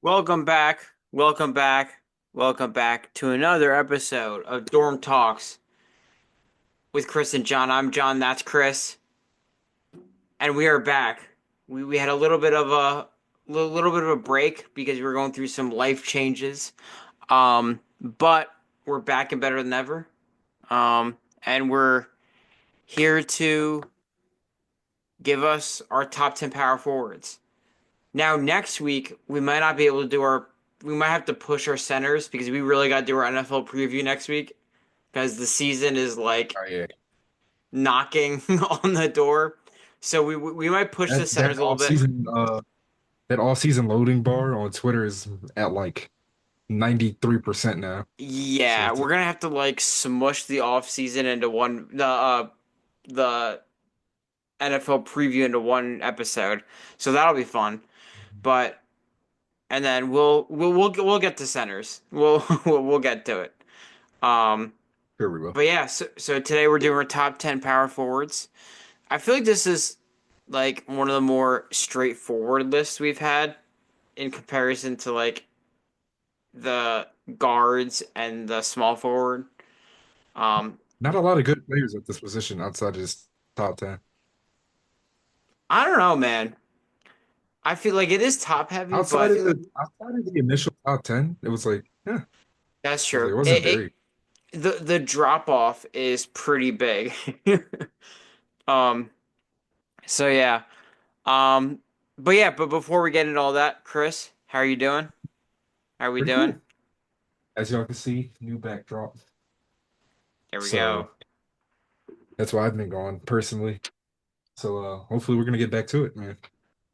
Welcome back. Welcome back. Welcome back to another episode of Dorm Talks with Chris and John. I'm John, that's Chris, and we are back. We had a little bit of a break because we were going through some life changes. But we're back and better than ever. And we're here to give us our top 10 power forwards. Now, next week, we might not be able to do we might have to push our centers because we really got to do our NFL preview next week because the season is like Oh yeah, knocking on the door. So we might push the that centers a little off bit. season that off season loading bar on Twitter is at like 93% now. So Yeah, it's we're gonna have to like smush the off season into the NFL preview into one episode. So that'll be fun. But and then we'll get to centers. We'll get to it. Um here we go. But yeah, so today we're doing our top 10 power forwards. I feel like this is like one of the more straightforward lists we've had in comparison to like the guards and the small forward. Um, Not a lot of good players at this position outside of this top 10. I don't know, man. I feel like it is top heavy, Outside but of the initial top 10, it was like, yeah, that's it was like true. it wasn't very. The drop off is pretty big. Um, so yeah. Um, but before we get into all that, Chris, how are you doing? How are we Pretty doing? cool. As y'all can see, new backdrop. There we go. So that's why I've been going personally. So hopefully we're gonna get back to it, man.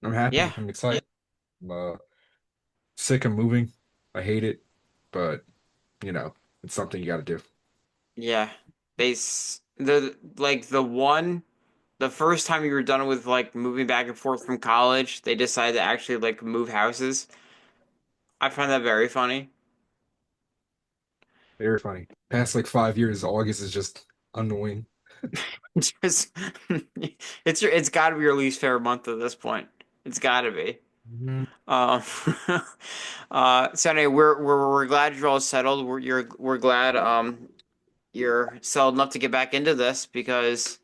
I'm Yeah. happy. I'm excited. I'm sick of moving. I hate it, but it's something you got to do. Yeah. The like the first time you were done with like moving back and forth from college, they decided to actually like move houses. I find that very funny. Very funny. Past like 5 years, August is just annoying. Just it's got to be your least favorite month at this point. It's got to be. Mhm. Um, so anyway, we're glad you're all settled. We're glad you're settled enough to get back into this because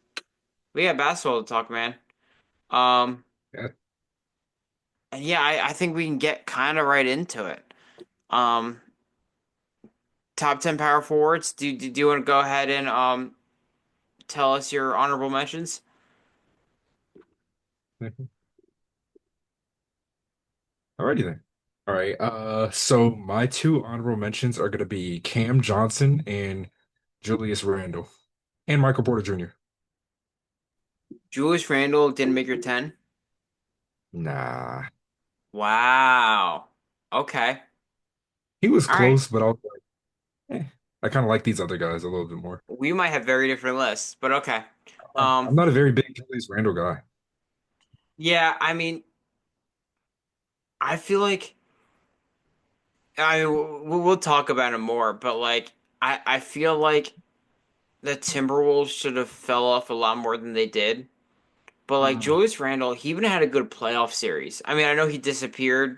we got basketball to talk, man. Um, Yeah. and yeah, I think we can get kind of right into it. Um, top 10 power forwards. Do you want to go ahead and tell us your honorable mentions? Mhm. Alrighty then. All right. So my two honorable mentions are gonna be Cam Johnson and Julius Randle and Michael Porter Jr. Julius Randle didn't make your 10. Nah, Wow. Okay. he was All right. close, but I was like, I kind of like these other guys a little bit more. We might have very different lists, but okay. Um, I'm not a very big Julius Randle guy. yeah, I mean, I feel like we'll talk about it more, but like I feel like the Timberwolves should have fell off a lot more than they did. But like Mhm. Julius Randle, he even had a good playoff series. I mean, I know he disappeared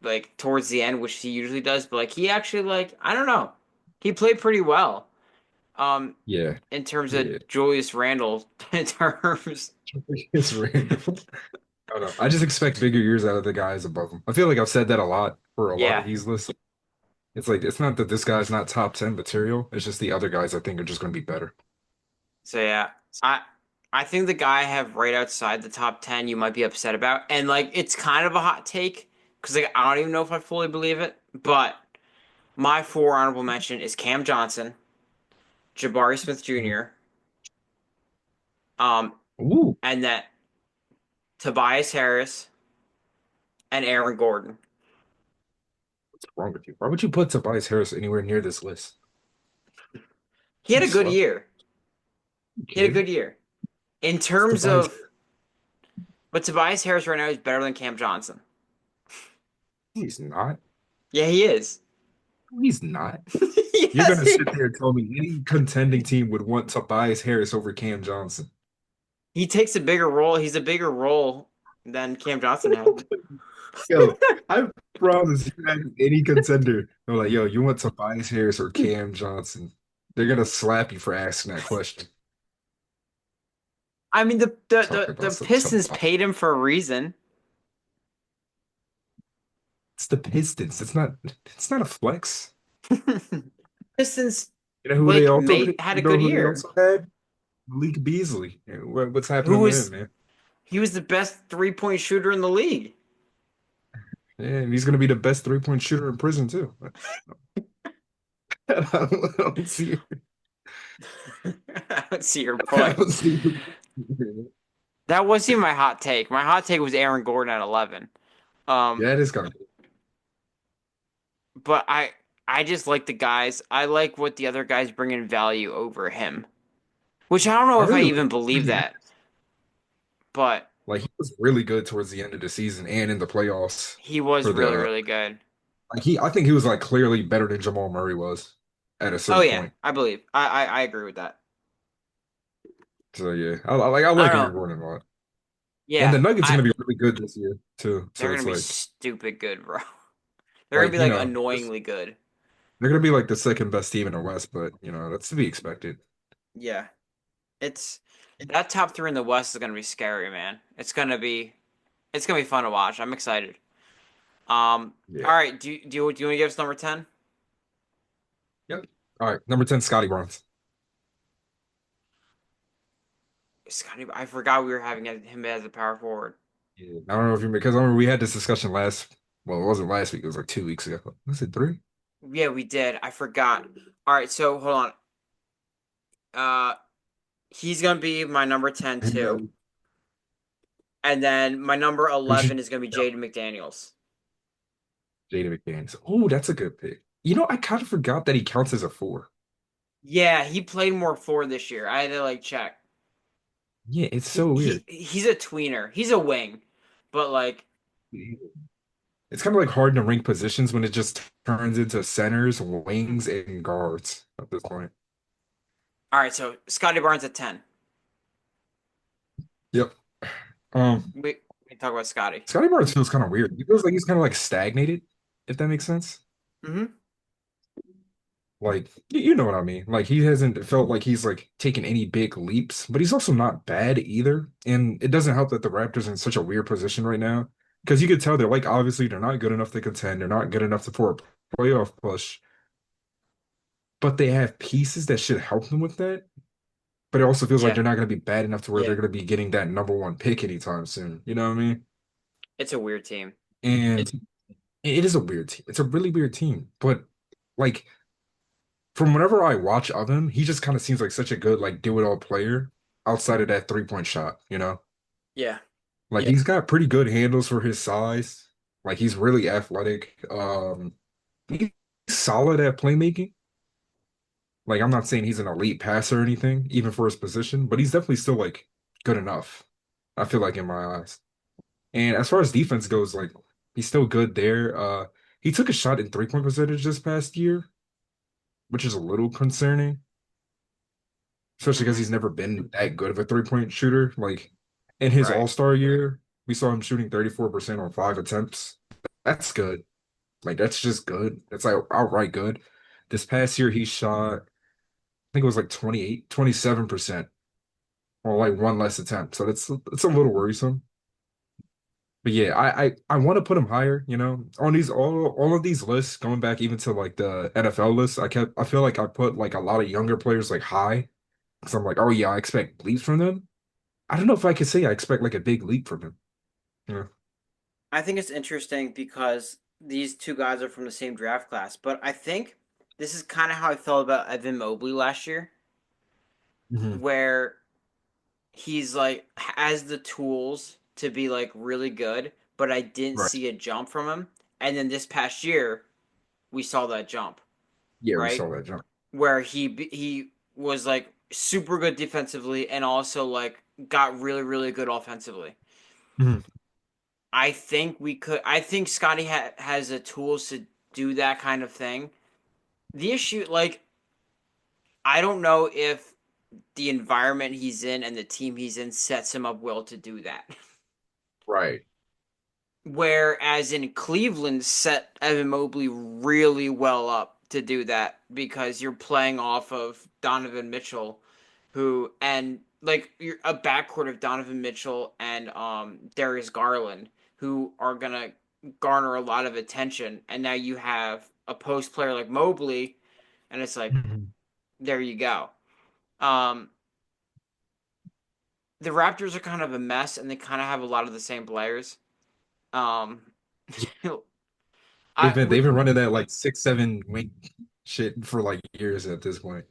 like towards the end, which he usually does, but like he actually like I don't know. He played pretty well. Um Yeah, in terms of yeah. Julius Randle in terms. Julius Randle. I don't know. I just expect bigger years out of the guys above him. I feel like I've said that a lot for a lot of Yeah. these lists. It's like it's not that this guy's not top 10 material. It's just the other guys I think are just going to be better. So yeah. I I think the guy I have right outside the top 10 you might be upset about. And like it's kind of a hot take because like I don't even know if I fully believe it, but my four honorable mention is Cam Johnson, Jabari Smith Mhm. Jr., um, Ooh, and then Tobias Harris and Aaron Gordon. what's wrong with you? Why would you put Tobias Harris anywhere near this list? He had You a good slow. year. You He had a kidding? good year. In It's terms Tobias. of, but Tobias Harris right now is better than Cam Johnson. He's not. Yeah, he is. He's not. You're Yes, gonna he, sit there and tell me any contending team would want Tobias Harris over Cam Johnson. he takes a bigger role. He's a bigger role than Cam Johnson had. Yo, I promise you ask any contender. They're like, yo, you want Tobias Harris or Cam Johnson? They're gonna slap you for asking that question. I mean, Talk the about some Pistons Tobias. paid him for a reason. It's the Pistons. It's not a flex. Pistons You know who they like also made had a you know good who they year. also had? Malik Beasley. Yeah, what's Who happening with him, was man? he was the best 3-point shooter in the league. Yeah, and he's gonna be the best 3-point shooter in prison too. I don't see I don't see your I point. don't see That wasn't my hot take. My hot take was Aaron Gordon at 11. Um, Yeah, it is kind of but I just like the guys. I like what the other guys bring in value over him, which I don't know I if I really even believe that. But like he was really good towards the end of the season and in the playoffs he was for really the really good. like he I think he was like clearly better than Jamal Murray was at a Oh certain yeah, point. I believe. I agree with that. So yeah, I I like don't Aaron know. Gordon a lot. And Yeah, the Nuggets are I gonna be really good this year too. they're So gonna it's be stupid good, bro. They're gonna like be you like know annoyingly good. they're gonna be like the second best team in the West, but you know that's to be expected. Yeah, it's that top three in the West is gonna be scary, man. It's gonna be fun to watch. I'm excited. Yeah. All right. Do you want to give us number 10? Yep. All right, number 10, Scotty Barnes. Scotty, I forgot we were having him as a power forward. Yeah. I don't know if you because I remember we had this discussion well, it wasn't last week, it was like 2 weeks ago. Was it three? Yeah, we did. I forgot. All right, so hold on. Uh, he's gonna be my number 10 And too, and then my number who'd you 11 is gonna be Jaden McDaniels. Jada McDaniels. Oh, that's a good pick. You know, I kind of forgot that he counts as a four. Yeah, he played more four this year. I had to like check. Yeah, it's He so he weird. he's a tweener. He's a wing, but like, It's kind of like hard to rank positions when it just turns into centers, wings, and guards at this point. all right. So Scotty Barnes at 10. Yep. Um, We talk about Scotty. Scotty Barnes feels kind of weird. He feels like he's kind of like stagnated, if that makes sense. Mm-hmm. Like, you know what I mean. Like, he hasn't felt like he's like taken any big leaps, but he's also not bad either. And it doesn't help that the Raptors are in such a weird position right now because you could tell they're like, obviously, they're not good enough to contend. They're not good enough to for a playoff push, but they have pieces that should help them with that. But it also feels like Yeah, they're not going to be bad enough to where they're going to be getting that number one pick anytime soon. You know what I mean? it's a weird team. And it is a weird team. It's a really weird team. But like from whenever I watch of him, he just kind of seems like such a good like do-it-all player outside of that three-point shot, you know? Yeah, Like he's got pretty good handles for his size. Like he's really athletic. He's solid at playmaking. Like I'm not saying he's an elite passer or anything, even for his position, but he's definitely still like good enough. I feel like in my eyes. And as far as defense goes, like he's still good there. He took a shot in three-point percentage this past year, which is a little concerning, especially because hmm he's never been that good of a three-point shooter. Like in his right. All-Star year, we saw him shooting 34% on 5 attempts. That's good. Like that's just good. That's like outright good. This past year he shot, I think it was like 27% or like one less attempt. So it's a little worrisome. But yeah, I want to put him higher, on these all of these lists, going back even to like the NFL lists, I feel like I put like a lot of younger players like high because I'm like, oh yeah, I expect leaps from them. I don't know if I could say I expect like a big leap from him. Yeah. I think it's interesting because these two guys are from the same draft class, but I think this is kind of how I felt about Evan Mobley last year, Hmm. where he's like has the tools to be like really good, but I didn't Right. see a jump from him. And then this past year, we saw that jump, Yeah, we right? saw that jump. Where he was like super good defensively and also like got really really good offensively. Mhm. I think Scotty has the tools to do that kind of thing. The issue, like, I don't know if the environment he's in and the team he's in sets him up well to do that. Right. Whereas in Cleveland, set Evan Mobley really well up to do that because you're playing off of Donovan Mitchell, who and like you're a backcourt of Donovan Mitchell and Darius Garland, who are gonna garner a lot of attention, and now you have a post player like Mobley, and it's like Mhm. there you go. Um, the Raptors are kind of a mess, and they kind of have a lot of the same players. Um, Yeah, I they've been running that like 6-7 wing shit for like years at this point.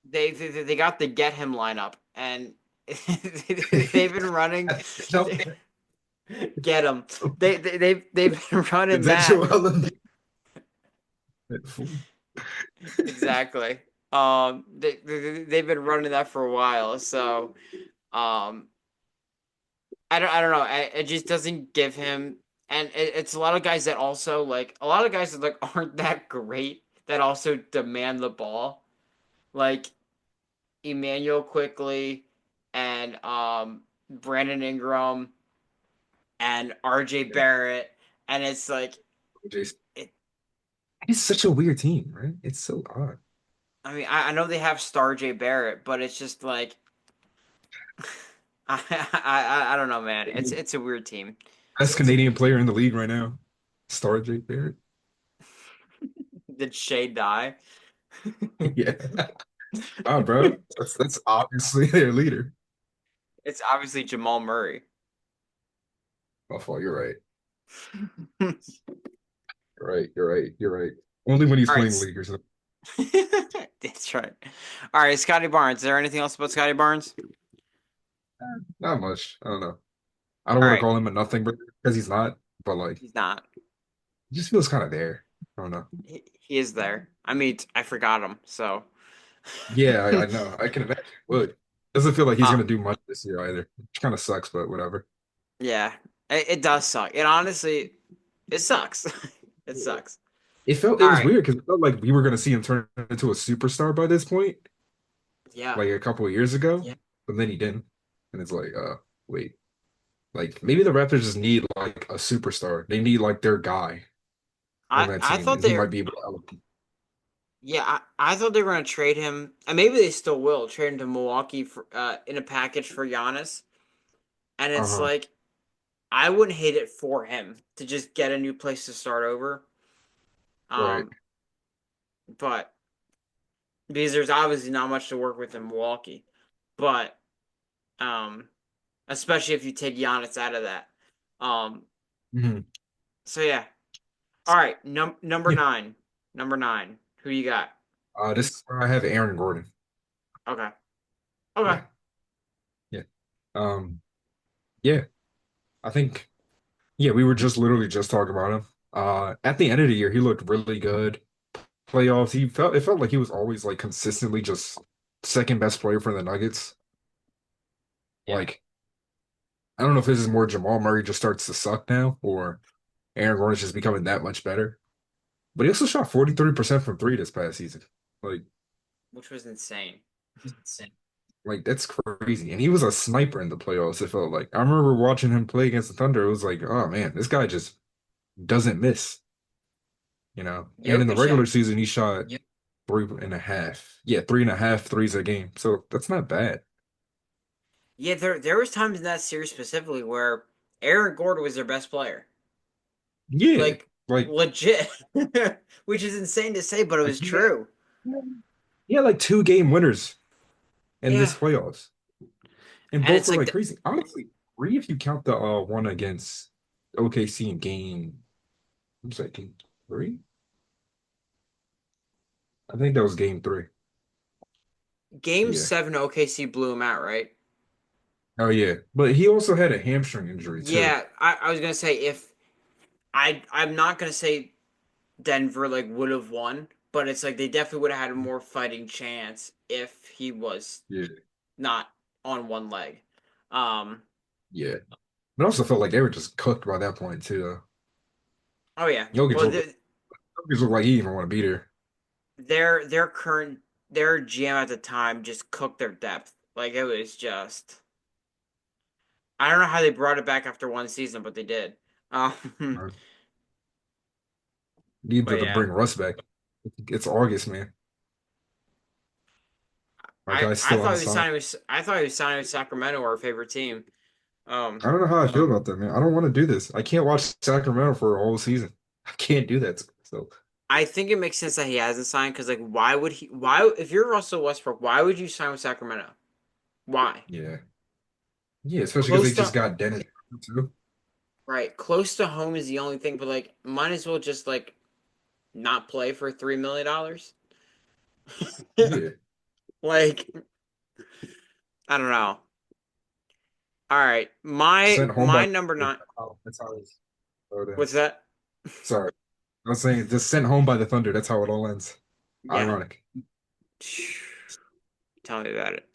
they got the get him lineup, and they've been running No, get him. They've been running is that that Joel Embiid? exactly. They've been running that for a while, so um, I don't know. It just doesn't give him, and it's a lot of guys that also like a lot of guys that like aren't that great that also demand the ball, like Emmanuel quickly and Brandon Ingram and RJ Barrett, and it's like Jason. it, It's such a weird team, right? It's so odd. I mean I know they have Star J Barrett, but it's just like I don't know, man. It's a weird team. Best It's a Canadian weird player team. in the league right now, Star J Barrett. Did Shea die? Yeah. Oh, bro. That's obviously their leader. It's obviously Jamal Murray. My fault. You're right. You're right. You're right. You're right. Only when he's All right. playing league or something. That's right. All right, Scotty Barnes. Is there anything else about Scotty Barnes? Not much. I don't know. I don't All want to right. call him a nothing because he's not, but like, He's not. he just feels kind of there. I don't know. He is there. I mean, I forgot him, so Yeah, I know. I can imagine. Would doesn't feel like he's uh, gonna do much this year either. Which kind of sucks, but whatever. yeah, it does suck. It honestly, it sucks. It sucks. It All was right. weird because it felt like we were gonna see him turn into a superstar by this point, Yeah. like a couple of years ago, Yeah. but then he didn't. And it's like, wait, like maybe the Raptors just need like a superstar. They need like their guy on that I team, thought and he they might be able to elevate. yeah, I thought they were gonna trade him, and maybe they still will trade him to Milwaukee for in a package for Giannis. And it's Uh-huh. like I wouldn't hate it for him to just get a new place to start over. Right. Um, but because there's obviously not much to work with in Milwaukee, but um, especially if you take Giannis out of that. Um, Mhm. so yeah. All right, number Yeah. nine, number nine. Who you got? This is where I have Aaron Gordon. Okay, okay. Yeah. Yeah. Um, yeah. I think yeah, we were just literally just talking about him. At the end of the year, he looked really good. Playoffs, it felt like he was always like consistently just second best player for the Nuggets. Yeah. Like, I don't know if this is more Jamal Murray just starts to suck now, or Aaron Gordon's just becoming that much better. But he also shot 43% from three this past season. Like, Which was insane. like that's crazy. And he was a sniper in the playoffs, it felt like. I remember watching him play against the Thunder. It was like, oh man, this guy just doesn't miss, you know. And in the Jokic regular had season, he shot 3.5. Yeah, 3.5 threes a game. So that's not bad. yeah, there was times in that series specifically where Aaron Gordon was their best player. Yeah. Like Like, legit. Which is insane to say, but it like was true. he had like 2 game winners in Yeah. this playoffs. And And both it's were like like crazy. Honestly, three if you count the one against OKC in game, what was that, game three? I think that was game three. game Yeah. 7 OKC blew him out, right? Oh yeah. But he also had a hamstring injury too. Yeah, I was gonna say if I'm not gonna say Denver like would have won, but it's like they definitely would have had a more fighting chance if he was Yeah. not on one leg. Um Yeah. But I also felt like they were just cooked by that point too. oh yeah. Jokic Well looked, Jokic looked like he didn't even want to be there. their current their GM at the time just cooked their depth. Like it was just I don't know how they brought it back after one season, but they did. Um, Uh, Need but to yeah, bring Russ back. It's August, man. My guy's I still thought he was unsigned. signing with Sacramento, our favorite team. I don't know how I But feel about that, man. I don't want to do this. I can't watch Sacramento for a whole season. I can't do that. So I think it makes sense that he hasn't signed because like why would he? Why if you're Russell Westbrook, why would you sign with Sacramento? Why? yeah, yeah, especially because they Close just to got Dennis too. right, close to home is the only thing, but like might as well just like not play for $3 million. Yeah, Like I don't know. All right, sent home my by. number nine. That's how it's. Oh, it What's ends. that? Sorry, I was saying just sent home by the Thunder. That's how it all ends. Yeah, Ironic. tell me about it.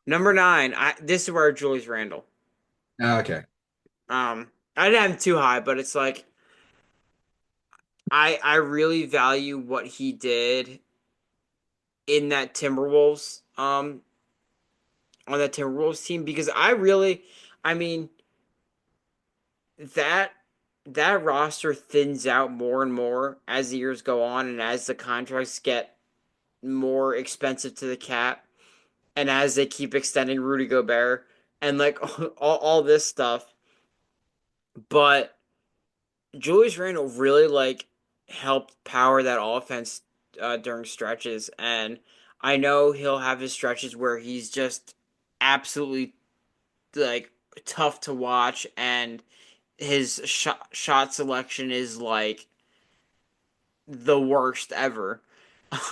Number nine. This is where Julius Randle. Okay. I didn't have him too high, but it's like I really value what he did in that Timberwolves on that Timberwolves team because I mean that that roster thins out more and more as the years go on and as the contracts get more expensive to the cap and as they keep extending Rudy Gobert and like all this stuff. But Julius Randle really like helped power that offense during stretches, and I know he'll have his stretches where he's just absolutely like tough to watch, and his shot selection is like the worst ever.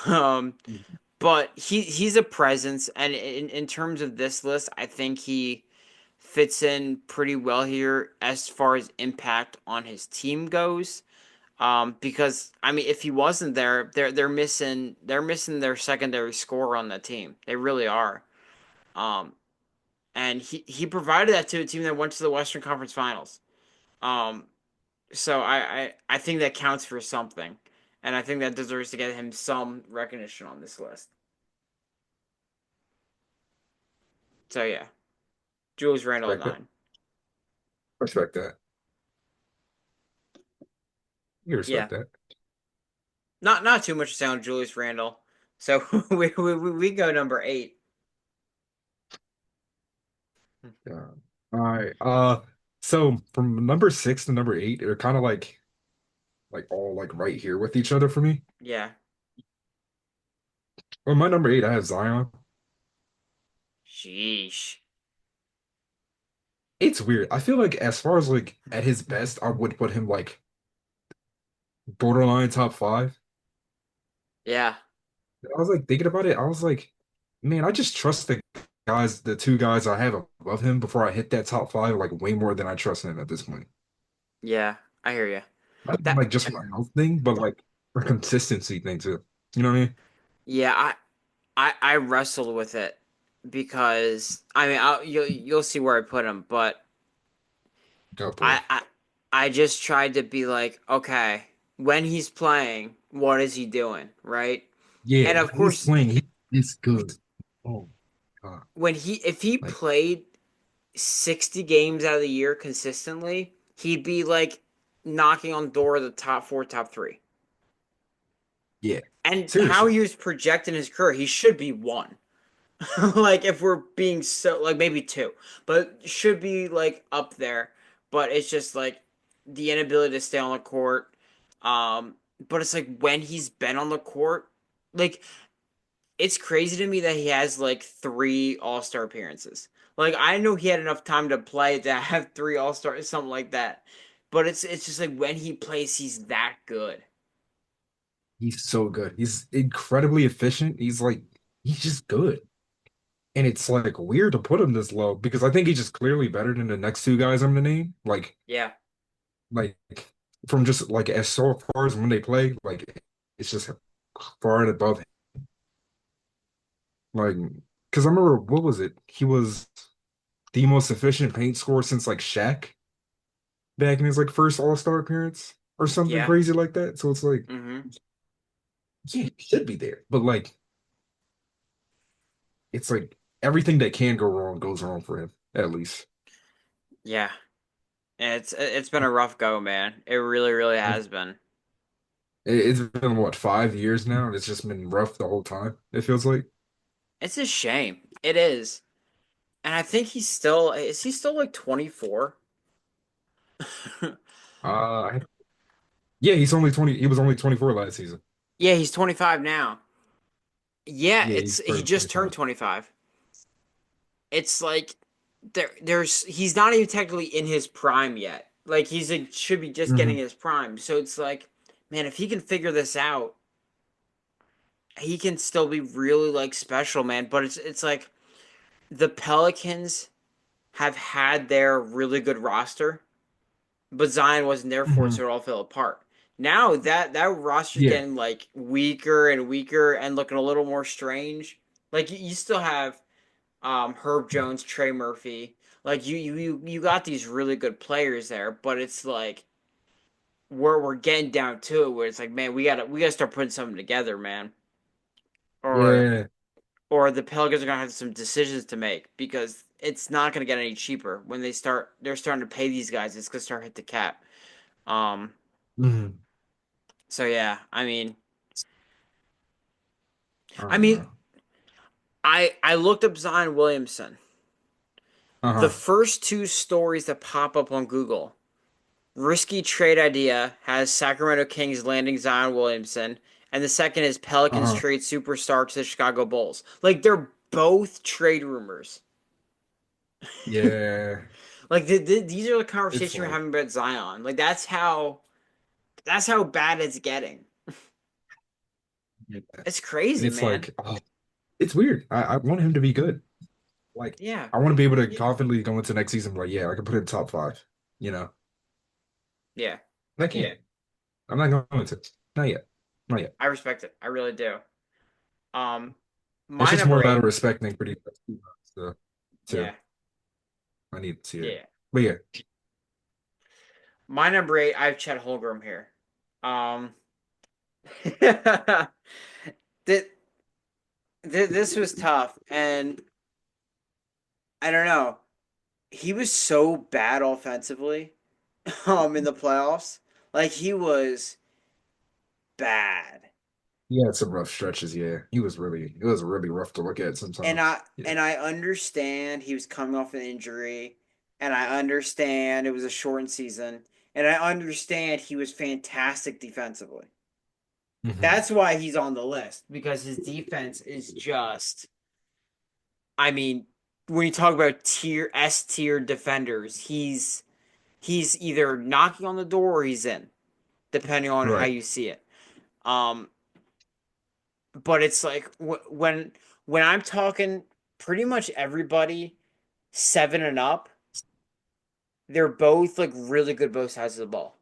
um, but he's a presence, and in terms of this list, I think he fits in pretty well here as far as impact on his team goes. Because I mean, if he wasn't there, they're missing their secondary scorer on that team. They really are. Um, and he provided that to a team that went to the Western Conference Finals. Um, so I think that counts for something, and I think that deserves to get him some recognition on this list. So yeah, Julius Randle at Respect that. nine. Respect that. You Yeah, respect that. not too much to say on Julius Randle. So we go number eight. Yeah. All right. So from number 6 to number 8, they're kind of like all like right here with each other for me. Yeah, Well, my number 8, I have Zion. sheesh. It's weird. I feel like as far as like at his best, I would put him like borderline top 5. Yeah, I was like thinking about it. I was like, man, I just trust the two guys I have above him before I hit that top 5 like way more than I trust him at this point. yeah, I hear you. Not even, That like just for a health thing, but like for consistency thing too. You know what I mean? yeah, I wrestled with it because I mean you'll see where I put him, but Oh boy. I I I just tried to be like, okay, when he's playing, what is he doing, right? Yeah, And of when he's course, playing, he's good. Oh God. when he if he Like, played 60 games out of the year consistently, he'd be like knocking on the door of the top 4, top 3. yeah. And how Seriously. he was projecting his career, he should be 1. Like if we're being so like maybe 2, but should be like up there. But it's just like the inability to stay on the court. But it's like when he's been on the court, like it's crazy to me that he has like 3 All-Star appearances. Like I know he had enough time to play to have 3 All-Stars, something like that. But it's just like when he plays, he's that good. He's so good. He's incredibly efficient. He's just good. And it's like weird to put him this low because I think he's just clearly better than the next two guys I'm gonna name. Yeah, Like from just like as so far as when they play, like it's just far and above him. Like, because I remember what was it? He was the most efficient paint scorer since like Shaq back in his like first All-Star appearance or something yeah. crazy like that. So it's like, Mm-hmm. yeah, he should be there. But like it's like everything that can go wrong goes wrong for him, at least. Yeah. It's been a rough go, man. It really, really has been. It's been what, 5 years now, and it's just been rough the whole time. It feels like. It's a shame. It is. And I think he's still is he still like 24? Uh, yeah, he's only 20. He was only 24 last season. Yeah, he's 25 now. Yeah, Yeah, it's he's he turning just turned 25. 25. It's like there's he's not even technically in his prime yet. Like should be just getting Hmm. his prime. So it's like, man, if he can figure this out, he can still be really like special, man. But it's like the Pelicans have had their really good roster, but Zion wasn't there for it, Hmm. so it all fell apart. Now that roster's Yeah, getting like weaker and weaker and looking a little more strange. Like you still have Herb Jones, Trey Murphy. Like you got these really good players there, but it's like we're getting down to it where it's like, man, we gotta start putting something together, man. Or yeah. or the Pelicans are gonna have some decisions to make because it's not gonna get any cheaper when they're starting to pay these guys. It's gonna start hit the cap. Um. Hmm. So yeah, I I don't mean, know. I looked up Zion Williamson. The Uh-huh. first two stories that pop up on Google: risky trade idea has Sacramento Kings landing Zion Williamson, and the second is Pelicans Uh-huh. trade superstar to the Chicago Bulls. Like they're both trade rumors. Yeah. Like these are the It's conversations we're like, having about Zion. Like that's how bad it's getting. yeah. It's And crazy, it's man. like, oh, it's weird. I want him to be good. Like, Yeah, I want to be able to confidently go into next season, like, yeah, I can put it in top five, you know? yeah. And I can't. I'm not going to. Not yet. Not yet. I respect it. I really do. Um, It's my just more number about eight. respecting pretty so too. Yeah, I need to see it. yeah. But yeah. My number eight. I have Chet Holmgren here. Um, that this was tough, and I don't know. He was so bad offensively, in the playoffs. Like he was bad, He had some rough stretches, yeah. It was really rough to look at and sometimes. I Yeah. and I understand he was coming off an injury, and I understand it was a shortened season, and I understand he was fantastic defensively. Hmm. That's why he's on the list because his defense is just. I mean, when you talk about tier defenders, he's either knocking on the door or he's in, depending on how Right. you see it. Um, but it's like when I'm talking, pretty much everybody 7 and up, they're both like really good both sides of the ball.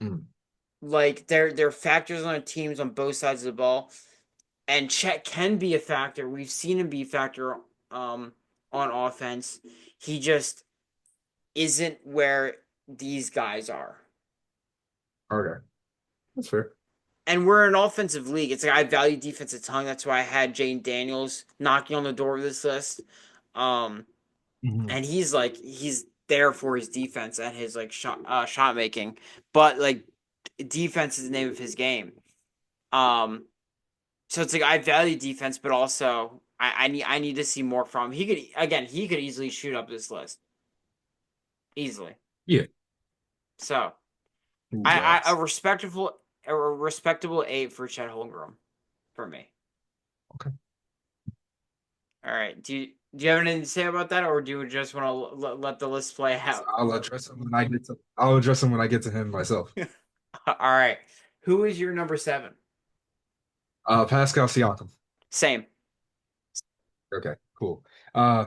Mm. Like they're factors on teams on both sides of the ball, and Chet can be a factor. We've seen him be a factor on offense. He just isn't where these guys are. Okay. That's fair. And we're an offensive league. It's like I value defensive tongue. That's why I had Jane Daniels knocking on the door of this list. Um, Hmm. and he's there for his defense and his like shot making. But like defense is the name of his game. Um, so it's like I value defense, but also I need to see more from him. He could easily shoot up this list easily. Yeah. So Who I else? a respectable eight for Chet Holmgren for me. Okay. All right. Do you have anything to say about that, or do you just want to let the list play out? I'll address him when I get to him myself. All right. Who is your number seven? Pascal Siakam. Same. Okay, cool. Uh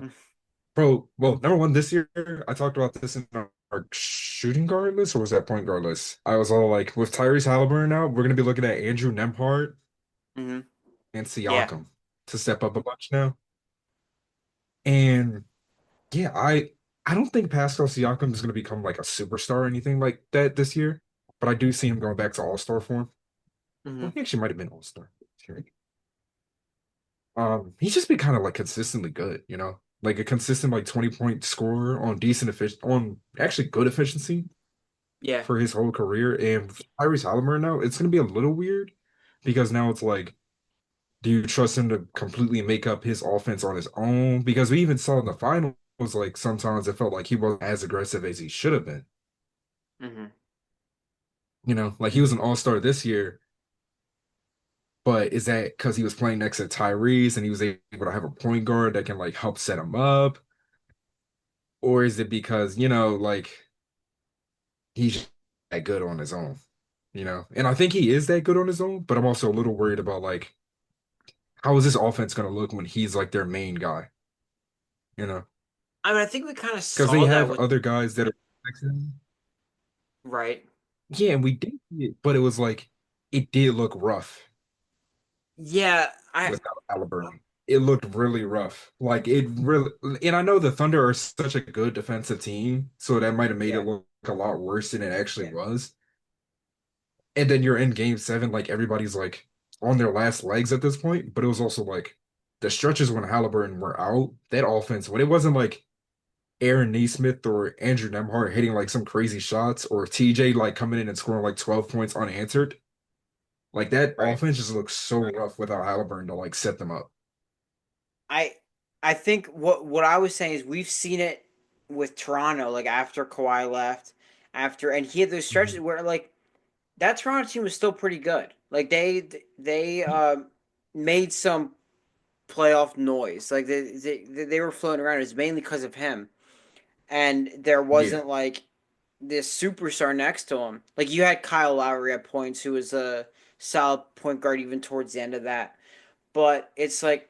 Bro, well, number one this year, I talked about this in our shooting guard list, or was that point guard list? I was all like, with Tyrese Halliburton now, we're gonna be looking at Andrew Nembhard Hmm. and Yeah. Siakam to step up a bunch now. And yeah, I don't think Pascal Siakam is gonna become like a superstar or anything like that this year, but I do see him going back to All-Star form. Hmm. Well, he actually might have been All-Star. He's just been kind of like consistently good, you know? like a consistent like 20-point scorer on decent on actually good efficiency Yeah. for his whole career. And Tyrese Halliburton now, it's gonna be a little weird because now it's like, do you trust him to completely make up his offense on his own? Because we even saw in the finals, like sometimes it felt like he wasn't as aggressive as he should have been. Hmm. Like he was an all-star this year, but is that because he was playing next to Tyrese and he was able to have a point guard that can like help set him up? Or is it because, like he's that good on his own? And I think he is that good on his own, but I'm also a little worried about like how is this offense going to look when he's like their main guy, you know? I mean, I think we kind of Because they saw that have with other guys that are next to him. right. Yeah, and we did see it, but it was like it did look rough Yeah, I without Halliburton. It looked really rough. Like it really, and I know the Thunder are such a good defensive team, so that might have made it yeah, look a lot worse than it actually yeah. was. And then you're in game seven, like everybody's like on their last legs at this point. But it was also like the stretches when Halliburton were out, that offense, when it wasn't like Aaron Nesmith or Andrew Nemhart hitting like some crazy shots or TJ like coming in and scoring like 12 points unanswered, like that Right. offense just looks so rough without Halliburton to like set them up. I I think what I was saying is we've seen it with Toronto, like after Kawhi left, after and he had those stretches Mhm. where like that Toronto team was still pretty good. Like they made some playoff noise. Like they were floating around. It was mainly because of him, and there Yeah. wasn't like this superstar next to him. Like you had Kyle Lowry at points, who was a solid point guard even towards the end of that. But it's like,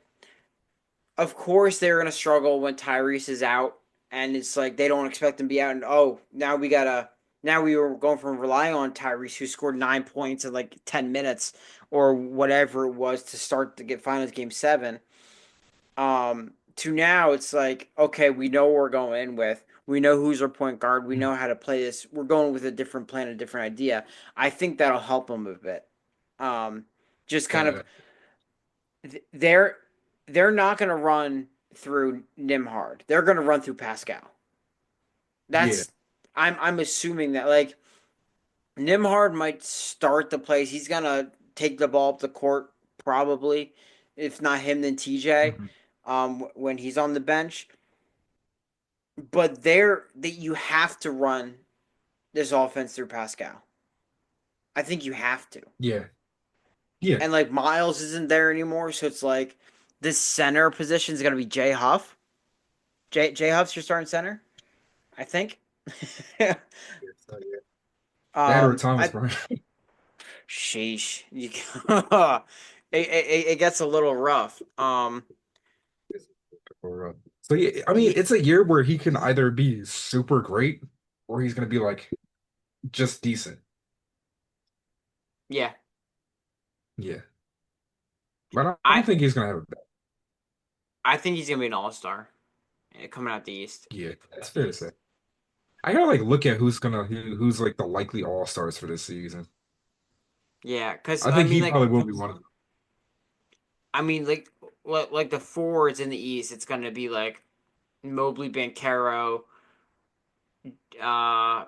of course, they're gonna struggle when Tyrese is out, and it's like they don't expect him to be out. And oh, now we gotta. Now we were going from relying on Tyrese, who scored 9 points in like 10 minutes or whatever it was to start to get finals game seven. To now it's like, okay, we know what we're going in with. We know who's our point guard. We know how to play this. We're going with a different plan, a different idea. I think that'll help them a bit. Um, just kind of Uh, they're not going to run through Nimhard. They're going to run through Pascal. yeah. That's I'm assuming that like Nimhard might start the plays. He's going to take the ball up the court probably. If not him, then TJ. Mhm. When he's on the bench, but there that you have to run this offense through Pascal. I think you have to. Yeah. Yeah. And like Miles isn't there anymore, so it's like this center position is gonna be Jay Huff. Jay Huff's your starting center, I think. Yeah, so, yeah. That or Thomas I Bryant. sheesh, it gets a little rough. So yeah, I mean, Yeah, it's a year where he can either be super great or he's gonna be like just decent. yeah. Yeah. But I I don't think he's gonna have a bad. I think he's gonna be an all star coming out the East. Yeah, that's fair to say. I gotta like look at who's like the likely all stars for this season. Yeah, because I think he probably will be one of them. I mean, like the forwards in the East, it's gonna be like Mobley, Bancaro, uh,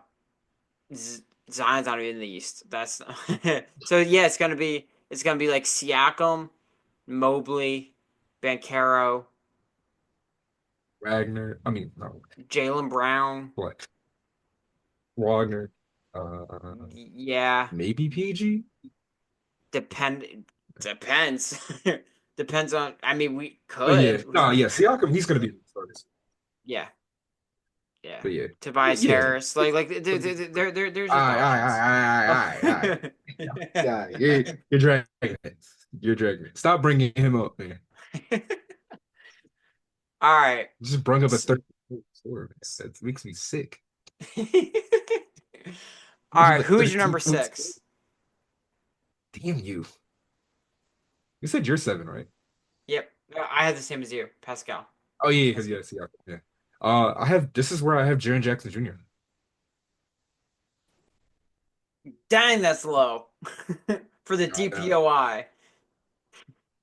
Zion's not even in the East. That's so yeah. It's gonna be like Siakam, Mobley, Bancaro, Wagner. I mean, no, Jalen Brown. what? Wagner. Uh, Yeah, maybe PG. depend depends depends on. I mean, we But yeah, could. no, yeah, Siakam. He's gonna be the starter. Yeah, yeah. But yeah, Tobias yeah. Harris, like there's just Aye, aye, options. aye, aye, aye, aye. Yeah, you're dragging it. You're dragging it. Stop bringing him up, man. All right. Just bring up a S- 30 score. That makes me sick. All Just right. a Who's your 13 number point score. six? Damn you. You said you're seven, right? Yep. I had the same as you, Pascal. Oh yeah, because yes, yeah, yeah. I have this is where I have Jaren Jackson Jr. Dang, that's low for the I know, DPOI.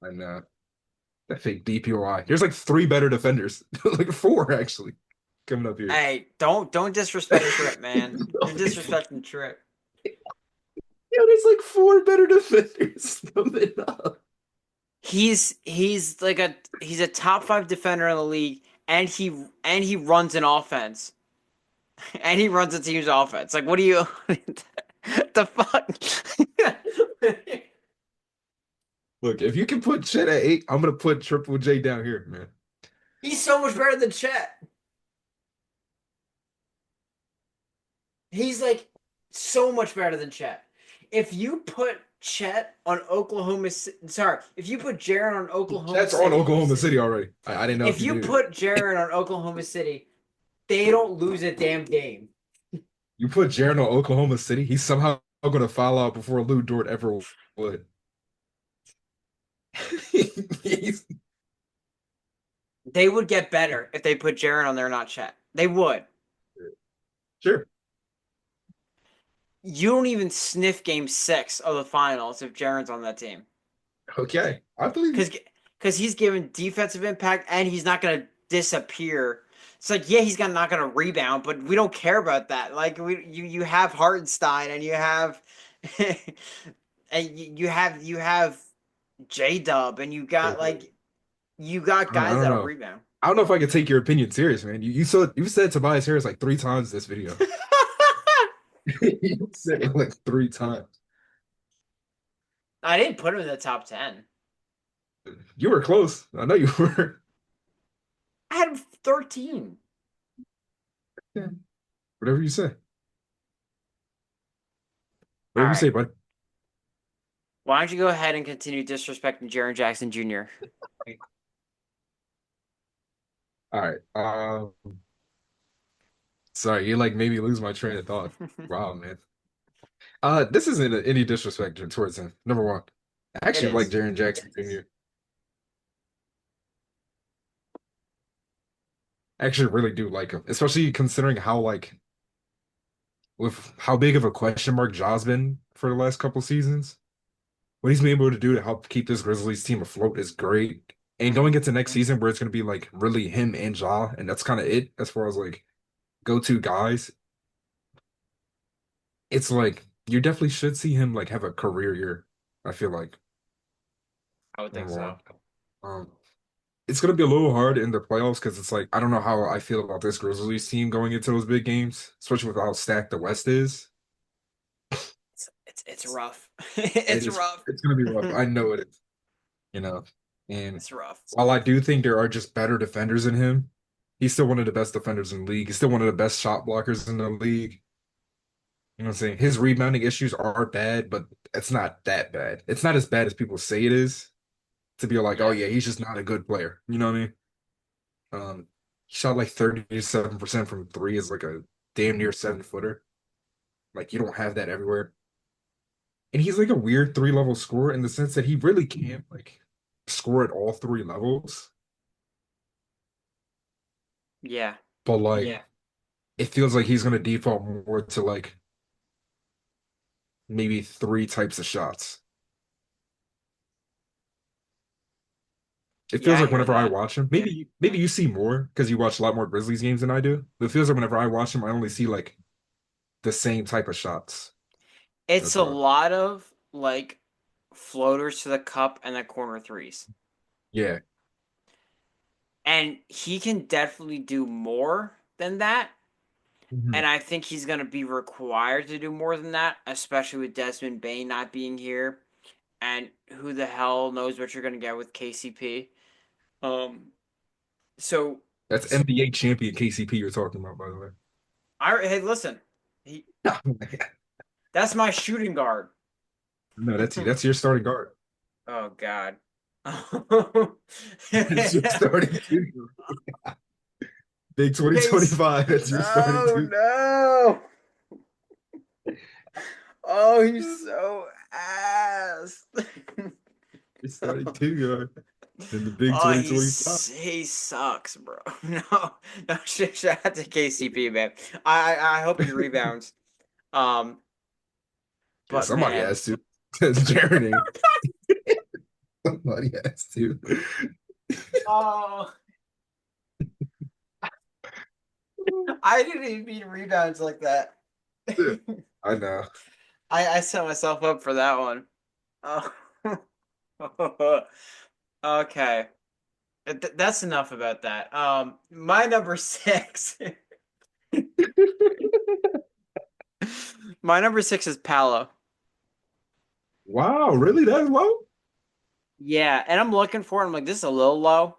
I know. That fake DPOI. There's like three better defenders, like four actually, coming up here. Hey, don't disrespect Trip, man. You're disrespecting Trip. Yeah, there's like four better defenders coming up. He's like he's a top five defender in the league, and he runs an offense, and he runs a team's offense. Like, what do you? The fuck? Look, if you can put Chet at 8, I'm gonna put Triple J down here, man. He's so much better than Chet. He's like so much better than Chet. If you put Chet on Oklahoma, sorry, if you put Jaron on Oklahoma Chet's on City, Oklahoma City already. I didn't know if if you you knew. put Jaron on Oklahoma City, they don't lose a damn game. You put Jaren on Oklahoma City, he's somehow gonna foul out before Lou Dort ever would. He's- They would get better if they put Jaron on there, not Chet. They would. Sure. You don't even sniff game 6 of the finals if Jaron's on that team. Okay. I believe you. Because he's given defensive impact and he's not going to disappear. It's like, yeah, he's not going to rebound, but we don't care about that. Like, you have Hartenstein and you have and you have J Dub and you got I guys don't that'll know. rebound. I don't know if I can take your opinion serious, man. You said Tobias Harris like three times this video. You said it like three times. I didn't put him in the top 10. You were close. I know you were. I had him 13. Yeah. Whatever you say. All Whatever you right. say, bud. Why don't you go ahead and continue disrespecting Jaren Jackson Jr.? All right. Sorry, you like made me lose my train of thought. Wow, man. This isn't any disrespect towards him. Number one, I It actually like is. Jaren Jackson Jr. I actually really do like him, especially considering how like with how big of a question mark Ja's been for the last couple seasons. What he's been able to do to help keep this Grizzlies team afloat is great. And going into next season where it's going to be like really him and Ja, and that's kind of it as far as like go-to guys, it's like you definitely should see him like have a career year. I feel like I would think number one. so. Um, it's gonna be a little hard in the playoffs because it's like I don't know how I feel about this Grizzlies team going into those big games, especially with how stacked the West is. It's rough. It It's is rough. it's gonna be rough. I know it is, you know. And It's rough. while I do think there are just better defenders than him, he's still one of the best defenders in the league. He's still one of the best shot blockers in the league. You know what I'm saying? His rebounding issues are bad, but it's not that bad. It's not as bad as people say it is to be like, oh Yeah. yeah, he's just not a good player. You know what I mean? He shot like 37% from three is like a damn near 7-footer. Like you don't have that everywhere. And he's like a weird three-level scorer in the sense that he really can't like score at all three levels. Yeah. But like it feels like he's gonna default more to like maybe three types of shots. It Yeah, feels I like hear whenever I that. watch him, maybe you see more because you watch a lot more Grizzlies games than I do. But it feels like whenever I watch him, I only see like the same type of shots. It's That's a why. lot of like floaters to the cup and the corner threes. Yeah. And he can definitely do more than that. Mhm. And I think he's going to be required to do more than that, especially with Desmond Bain not being here. And who the hell knows what you're going to get with KCP. Um, so That's NBA champion KCP you're talking about, by the way. hey, listen, that's my shooting guard. No, that's you. That's your starting guard. Oh God. That's your starting two. Big Case. 2025. That's your starting Oh two. no. Oh, he's so ass. Your starting two guard in the big Oh, 2025. he sucks, bro. No, shout out to KCP, man. I hope he rebounds. Um, Yeah, but somebody man, has to. Because Jeremy. Somebody has to. Oh, I didn't even mean rebounds like that. I know. I set myself up for that one. Oh. Okay. That's enough about that. My number six. My number six is Palo. Wow, really? That low? Yeah, and I'm looking for it. I'm like, this is a little low,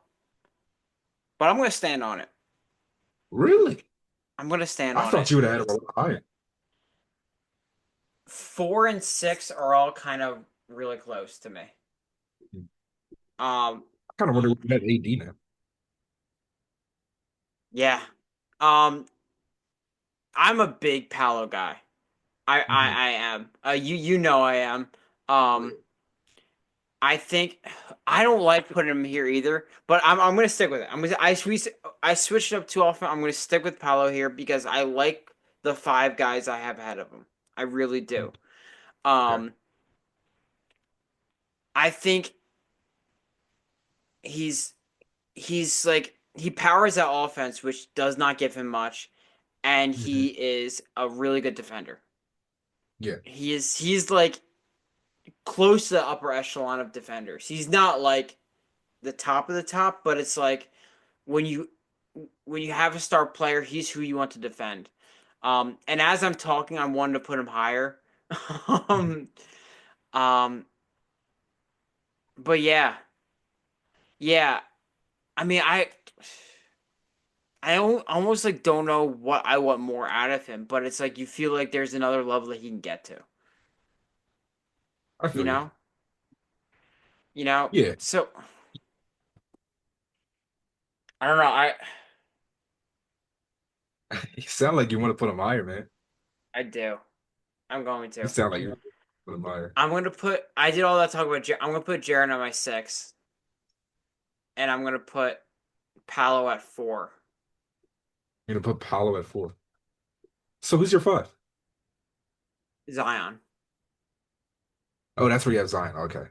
but I'm gonna stand on it. Really? I'm gonna stand I on thought it. you would have had a lot higher. 4 and 6 are all kind of really close to me. Um, I kind of wonder what you had AD now. yeah. Um, I'm a big Palo guy. Hmm. I am. You know I am. Um, I think I don't like putting him here either, but I'm gonna stick with it. I switched it up too often. I'm gonna stick with Palo here because I like the five guys I have ahead of him. I really do. Okay. Um, I think he's like he powers that offense, which does not give him much, and Hmm. he is a really good defender. Yeah. He's like close to the upper echelon of defenders. He's not like the top of the top, but it's like when you have a star player, he's who you want to defend. And as I'm talking, I'm wanting to put him higher. Mhm. um, um, but yeah, yeah. I mean, almost like don't know what I want more out of him, but it's like you feel like there's another level that he can get to. I You feel you. know, you know. Yeah. So I don't know. You sound like you want to put him higher, man. I do. I'm going You to. sound like you want to put him higher. I'm going to put. I did all that talk about. I'm going to put Jaren on my six, and I'm going to put Palo at four. You're gonna put Paolo at 4. So who's your 5? Zion. Oh, that's where you have Zion. Okay.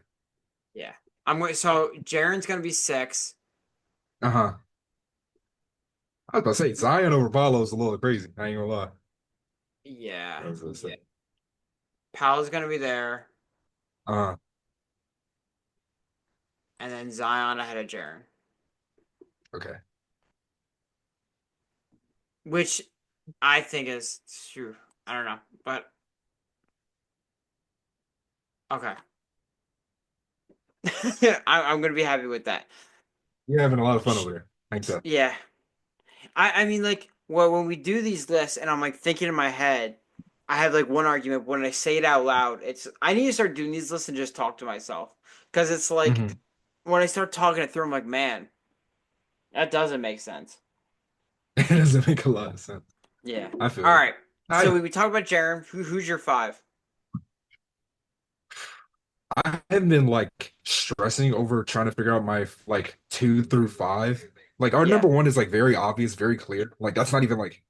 Yeah. I'm going. So Jaren's going to be six. Uh-huh. I was about to say Zion over Paolo is a little crazy. I ain't gonna lie. Yeah. I was gonna say. Palo's going to be there, Uh, and then Zion ahead of Jaren, okay. which I think is true. I don't know, but okay. I'm going to be happy with that. You're having a lot of fun over there. Thanks, so. Yeah. I mean, like, well, when we do these lists and I'm like thinking in my head, I have like one argument. But when I say it out loud, it's I need to start doing these lists and just talk to myself because it's like Hmm. when I start talking it through, I'm like, man, that doesn't make sense. It doesn't make a lot of sense. Yeah. I feel All you. right. So I we talked about Jaren. Who's your five? I have been like stressing over trying to figure out my like 2 through 5. Like our Yeah. number one is like very obvious, very clear. Like that's not even like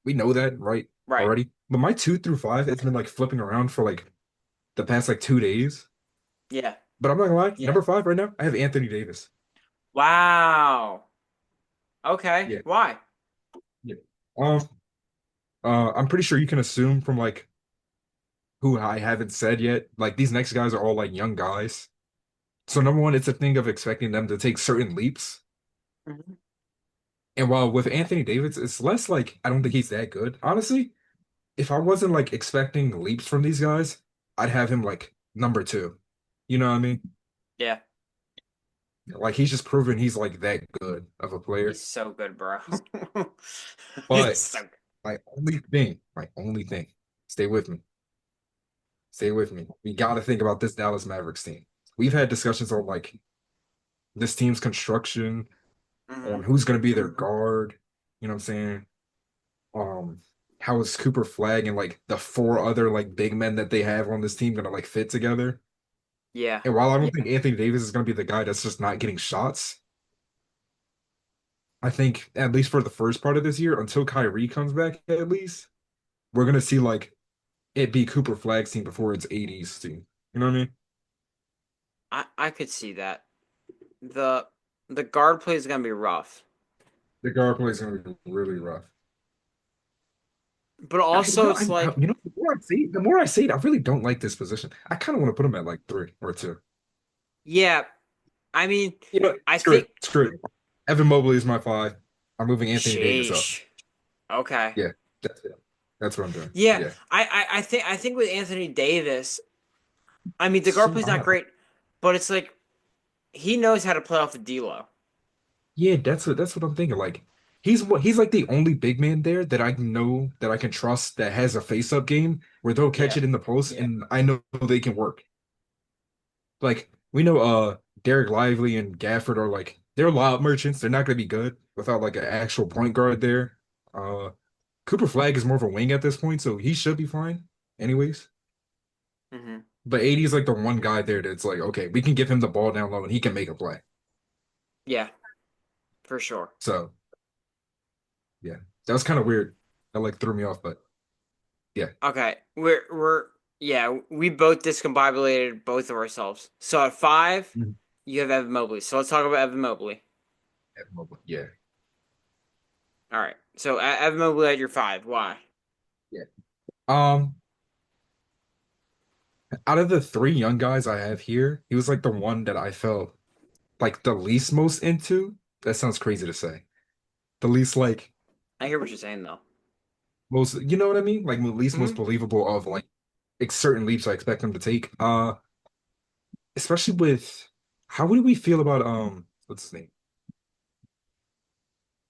we know that, right? Right. Already. But my 2 through 5, it's been like flipping around for like the past like 2 days. Yeah. But I'm not gonna lie, Yeah. number 5 right now, I have Anthony Davis. Wow. Okay. Yeah. Why? Yeah. Um, I'm pretty sure you can assume from like who I haven't said yet. Like these next guys are all like young guys. So number one, it's a thing of expecting them to take certain leaps. Mhm. And while with Anthony Davis, it's less like I don't think he's that good. Honestly, if I wasn't like expecting leaps from these guys, I'd have him like number 2. You know what I mean? Yeah. Like he's just proven he's like that good of a He's player. so good, bro. He's But so good. my only thing, stay with me. Stay with me. We got to think about this Dallas Mavericks team. We've had discussions on like this team's construction, on Mhm. who's going to be their guard. You know what I'm saying? Um, how is Cooper Flag and like the 4 other like big men that they have on this team going to like fit together? Yeah. And while I don't think Anthony Davis is going to be the guy that's just not getting shots, I think at least for the first part of this year, until Kyrie comes back, at least we're going to see like it be Cooper Flag's team before it's AD's team. You know what I mean? I could see that. The The guard play is gonna be rough, The guard play is gonna be really rough. but also it's like, The more I say it, I really don't like this position. I kind of want to put him at like 3 or 2. yeah. I mean, I Screw think. it, screw it. Evan Mobley is my 5. I'm moving Anthony Davis up. Sheesh. Okay. Yeah, that's it. That's what I'm doing. Yeah, Yeah, I think with Anthony Davis, I mean the it's guard so play's not odd. great, but it's like he knows how to play off the D-Lo. Yeah, that's what I'm thinking. Like he's like the only big man there that I know that I can trust that has a face-up game where they'll catch Yeah. it in the post and I know they can work. Like we know Derek Lively and Gafford are like they're lob merchants. They're not gonna be good without like an actual point guard there. Uh Cooper Flag is more of a wing at this point, so he should be fine anyways. Hmm. But AD is like the one guy there that's like, okay, we can give him the ball down low and he can make a play. Yeah, for sure. So yeah, that was kind of weird. That like threw me off, but yeah. Okay, we're yeah, we both discombobulated both of ourselves. So at 5, Mhm. you have Evan Mobley. So let's talk about Evan Mobley. Yeah, All right. So Evan Mobley at your 5. Why? yeah. Um, Out of the 3 young guys I have here, he was like the one that I felt like the least most into. That sounds crazy to say. The least like I hear what you're saying though. most, you know what I mean? Like least most Hmm. believable of like certain leaps I expect him to take. Especially with how would we feel about what's his name?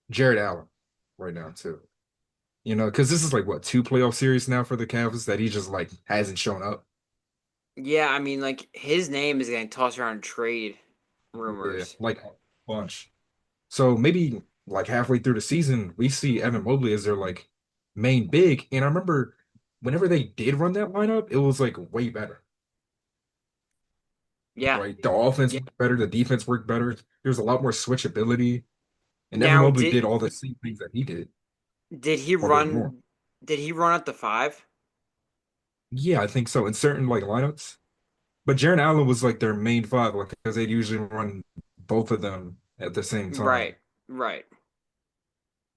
Jared Allen right now too. Because this is like what 2 playoff series now for the Cavs that he just like hasn't shown up. Yeah, I mean, like his name is getting tossed around in trade Yeah, rumors. like a bunch. So maybe like halfway through the season, we see Evan Mobley as their like main big. And I remember whenever they did run that lineup, it was like way better. Yeah. Right? The offense worked better, the defense worked better. There was a lot more switchability. And Evan Now, Mobley did did all the same things that he did, did he although more. run? Did he run at the 5? Yeah, I think so in certain like lineups. But Jaren Allen was like their main 5, like because they'd usually run both of them at the same time. Right, right.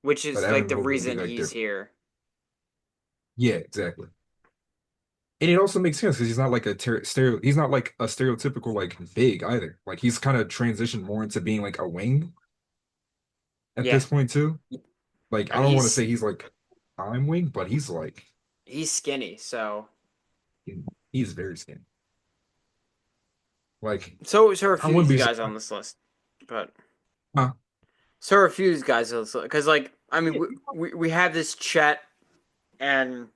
Which But is like Evan the Mobley would be reason like he's their here. yeah, exactly. And it also makes sense because he's not like he's not like a stereotypical like big either. Like he's kind of transitioned more into being like a wing at Yeah, this point too. Like I and don't want to say he's like time wing, but he's skinny. So he's very skinny. Like so are a I few of wouldn't these be guys on surprised. this list, but Huh? so are a few of these guys on this list because like I mean we have this Chet and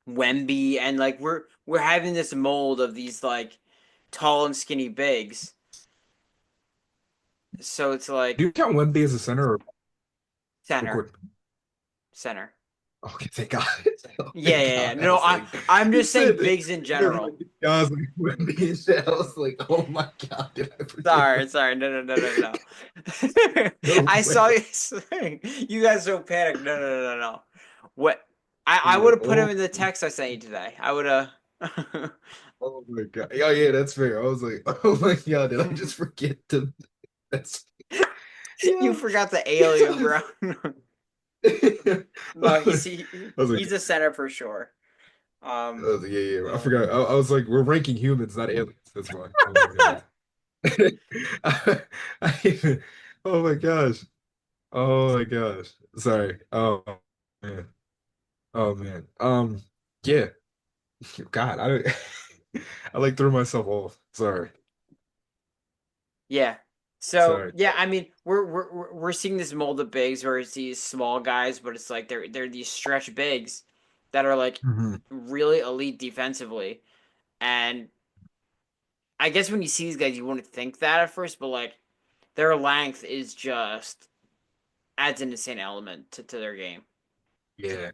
Wemby and like we're having this mold of these like tall and skinny bigs. So it's Do like you count Wemby as a center or center, quick? center. Okay, thank God. Oh, Yeah, thank yeah, yeah. God. I No, was like, I'm you just saying said that. bigs in You're general. like, I was like, Wemby and shit. I was like, oh my God, did I forget? Sorry, sorry. No, no, no, no, no. No I saw way. you. You guys so panicked. No, no, no, no, no. What? I I was would like, have put him oh, in the text I sent you today. I would have. oh my God. Oh yeah, that's fair. I was like, oh my God, did I just forget to? That's You yeah. forgot the alien, bro. No, I was like, he's a center for sure. Um, yeah, yeah. I forgot. I was like, we're ranking humans, not aliens. That's why. Oh my God. Oh my gosh. Oh my gosh. Sorry. Oh man. Oh man. Yeah. God, I like threw myself off. Sorry. yeah. So Sorry. yeah, I mean, we're seeing this mold of bigs where it's these small guys, but it's like they're these stretch bigs that are like Mhm. really elite defensively. And I guess when you see these guys, you wouldn't think that at first, but like their length is just adds an insane element to their game. Yeah.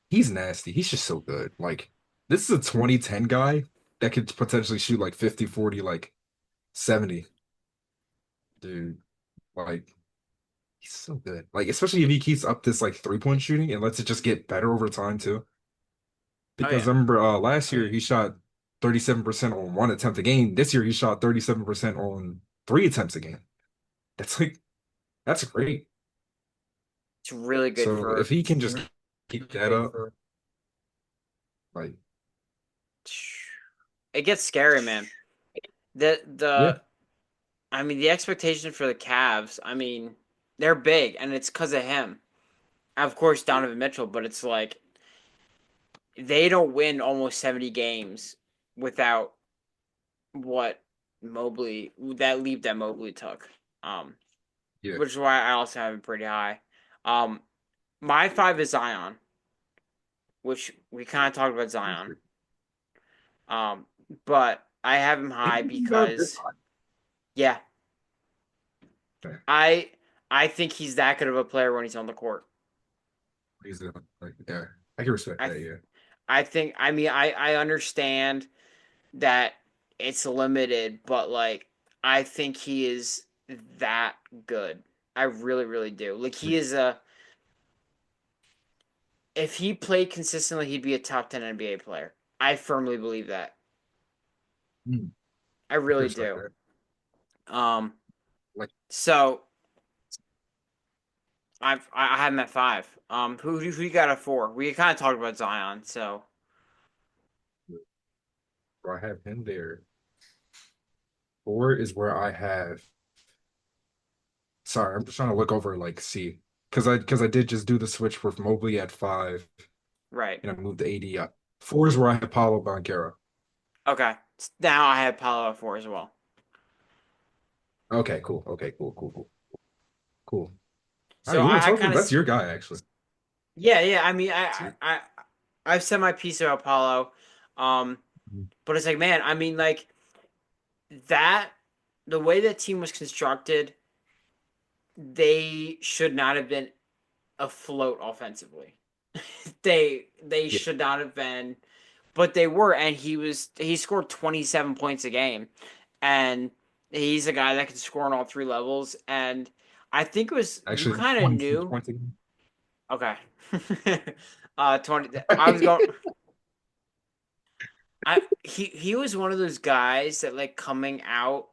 He's nasty. He's just so good. Like, this is a 2010 guy that could potentially shoot like 50, 40, like 70. Dude, like, he's so good. Like, especially if he keeps up this like 3-point shooting and lets it just get better over time too. Oh Because yeah, I remember last year he shot 37% on 1 attempt a game. This year he shot 37% on 3 attempts a game. That's like that's great. It's really good So if for. he can just keep that up, like It gets scary, man. The yeah, the I mean the expectation for the Cavs. I mean they're big, and it's because of him. Of course, Donovan Mitchell, but it's like they don't win almost 70 games without what Mobley that leap that Mobley took. Um, yeah. which is why I also have him pretty high. Um, my five is Zion, which we kind of talked about Zion. Um, but I have him high because yeah, Okay. I I think he's that good of a player when he's on the court. He's like yeah, I can respect I that. Yeah. I think I mean I understand that it's limited, but like I think he is that good. I really really do. Like he is a if he played consistently, he'd be a top 10 NBA player. I firmly believe that. Mm, I I can really respect do. that. Um Like so I have him at 5. Who you got at 4? We kind of talked about Zion, so where I have him there. Four is where I have. Sorry, I'm just trying to look over like see because I did just do the switch with Mobley at five right. and I moved the AD up. Four is where I have Paulo Banchero. Okay. Now I have Paolo at 4 as well. Okay, cool. Okay, cool. Cool. All right, So you want to I talk about kind of that's your guy actually. yeah. I mean See? I've said my piece about Paulo. Um but it's like man, I mean like that the way that team was constructed, they should not have been afloat offensively. They Yeah, should not have been, but they were, and he scored 27 points a game, and he's a guy that can score on all three levels. And I think it was you actually kind of 22 knew. points a game. Okay, 20. I was going. He was one of those guys that like coming out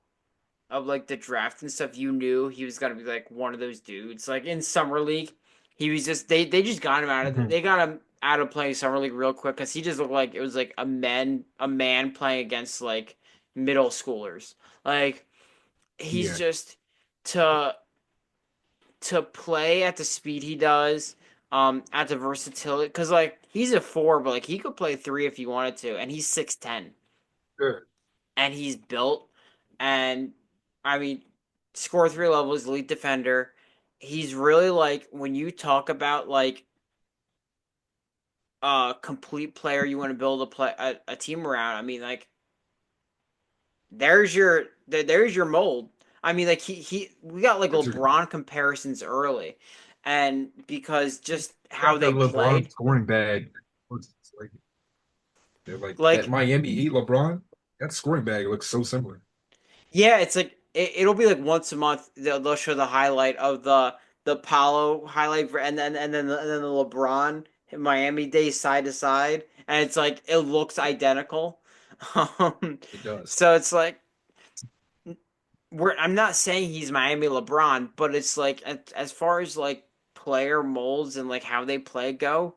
of like the draft and stuff, you knew he was gonna be like one of those dudes. Like in summer league, he was just they just got him out of Mhm. they got him out of playing summer league real quick because he just looked like it was like a man playing against like middle schoolers. Like he's Yeah, just to to play at the speed he does, at the versatility because like he's a 4, but like he could play 3 if he wanted to, and he's 6'10" sure. and he's built. And I mean, score 3 levels, elite defender. He's really like when you talk about like a complete player you want to build a team around. I mean, like there's your mold. I mean, like he we got like That's your LeBron comparisons early, and because just how got that they LeBron played, scoring bag. Looks like they're like that like Miami Heat LeBron. That scoring bag looks so similar. yeah, it's like it'll be like once a month they'll show the highlight of the Paulo highlight and then the LeBron in Miami Days side to side, and it's like it looks identical. Um, It does. so it's like I'm not saying he's Miami LeBron, but it's like as far as like player molds and like how they play go,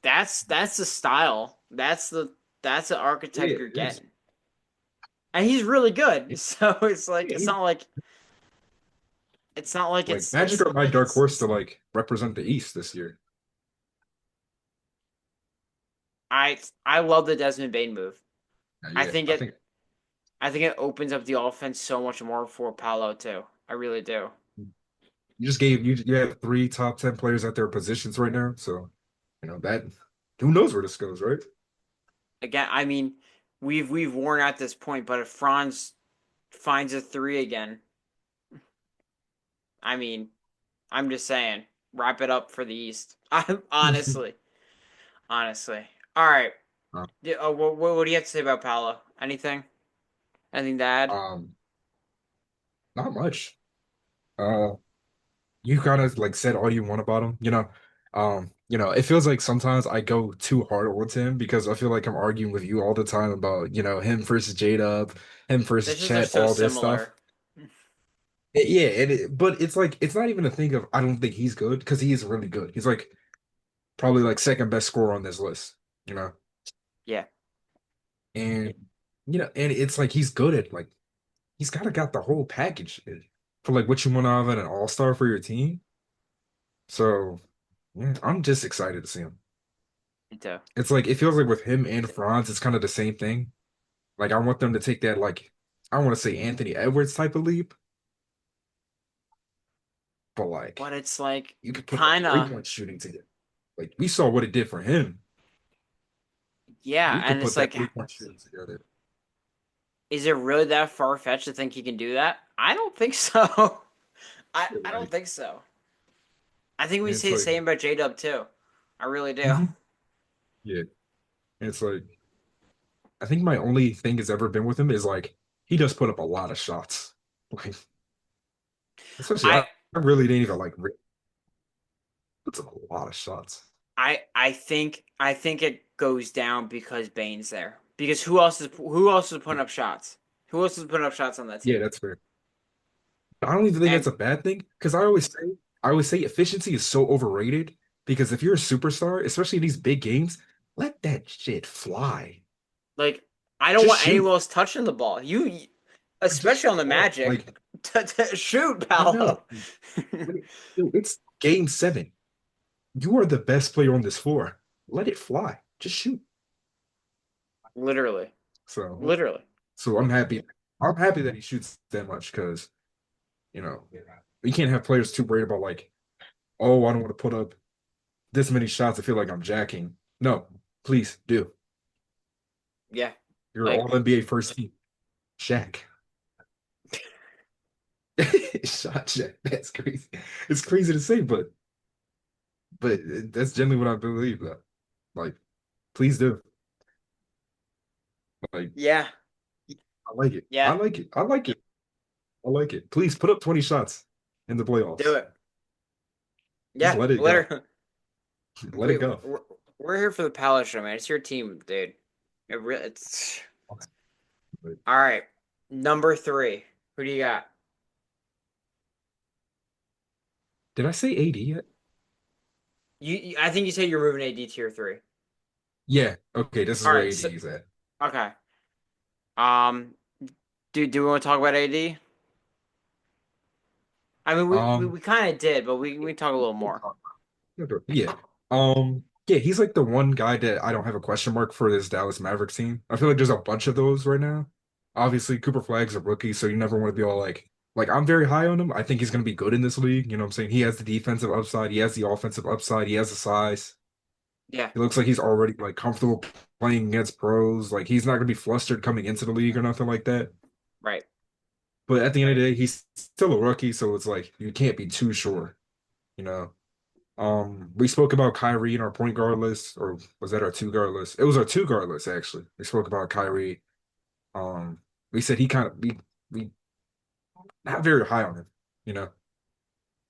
that's the style. That's the Yeah, archetype it you're is. getting, and he's really good. Yeah, So it's like yeah, it's not like like it's Magic it's are my dark horse to like represent the East this year. I love the Desmond Bain move. I Yeah, think I it think I think it opens up the offense so much more for Paolo too. I really do. you just gave you have three top 10 players at their positions right now. So, that who knows where this goes, right? Again, I mean, we've worn out this point, but if Franz finds a 3 again, I mean, I'm just saying, wrap it up for the East. I honestly. All right. Uh, Yeah, what do you have to say about Paolo? Anything? Anything to add? um, not much. Uh, you kind of like said all you want about him, it feels like sometimes I go too hard with him because I feel like I'm arguing with you all the time about, him versus J-Dub, him versus This is they're Chet, so all this stuff. similar. Yeah, but it's like it's not even a thing of I don't think he's good because he is really good. He's like probably like second best scorer on this list, you know. Yeah. And and it's like he's good at like he's kind of got the whole package for like what you want out of an all-star for your team. So yeah, I'm just excited to see him. Me too. It's like it feels like with him and Franz, it's kind of the same thing. Like I want them to take that like I don't want to say Anthony Edwards type of leap, but But like it's like you could put that kind of, three-point shooting together. Like we saw what it did for him. yeah. We could And it's put that like, three-point shooting together. is it really that far fetched to think he can do that? I don't think so. I don't Like think so. I think we and it's say the like same about J Dub too. I really do. mhm, yeah. And it's like I think my only thing has ever been with him is like he does put up a lot of shots. Like especially I I really didn't even like puts up a lot of shots. I think it goes down because Bane's there. Because who else is putting up shots? Who else is putting up shots on that Yeah, team? that's fair. I don't even think And that's a bad thing because I always say efficiency is so overrated because if you're a superstar, especially in these big games, let that shit fly. like I don't Just want shoot. anyone else touching the ball. You, Just especially shoot on the the ball. Magic, Like to shoot, I know. pal. Dude, it's game seven. You are the best player on this floor. Let it fly. Just shoot. Literally, So literally. so I'm happy. I'm happy that he shoots that much because you know we can't have players too worried about like, oh, I don't want to put up this many shots. I feel like I'm jacking. No, please do. Yeah, You're like all NBA first team. Shaq. Shot Shaq. That's crazy. It's crazy to say, but that's generally what I believe though. Like, please do. Like, yeah, I like it. I yeah. like it. I like it. I like it. Please put up 20 shots in the Do playoffs. it. Just Yeah, let it go. literally. Let it go. We're here for the Palace show, man. It's your team, dude. It's But all right. Number three. Who do you got? did I say AD yet? I think you said you're moving AD tier three. Yeah. Okay, this is All where right. AD So is at. okay. Um, do we want to talk about AD? I mean, Um, we kind of did, but we talk a little more. yeah. Yeah, he's like the one guy that I don't have a question mark for this Dallas Mavericks team. I feel like there's a bunch of those right now. Obviously, Cooper Flag's a rookie, so you never want to be all like I'm very high on him. I think he's gonna be good in this league. You know what I'm saying? He has the defensive upside, he has the offensive upside, he has the size. Yeah. He looks like he's already like comfortable playing against pros. Like he's not gonna be flustered coming into the league or nothing like that. Right. But at the end of the day, he's still a rookie, so it's like you can't be too sure, you know. We spoke about Kyrie in our point guard list, or was that our two guard list? It was our two guard list actually. We spoke about Kyrie. Um, we said he kind of we not very high on him, you know,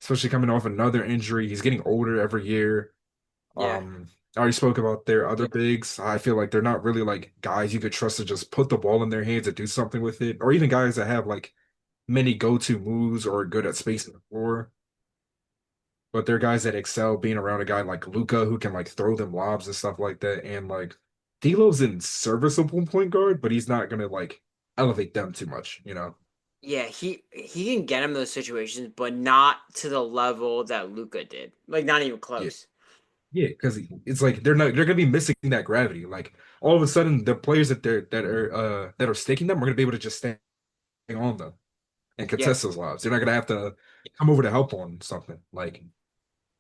especially coming off another injury. He's getting older every year. Yeah. I already spoke about their other bigs. I feel like they're not really like guys you could trust to just put the ball in their hands and do something with it, or even guys that have like many go-to moves or are good at spacing the floor. But they're guys that excel being around a guy like Luca who can like throw them lobs and stuff like that. And like D'Lo's in serviceable point guard, but he's not gonna like elevate them too much, you know? Yeah, he can get him those situations, but not to the level that Luca did. Like not even Yeah, close. yeah, because it's like they're gonna be missing that gravity. Like all of a sudden, the players that are sticking them are gonna be able to just stay on them and Yeah. contest those lobs. They're not gonna have to come over to help on something like.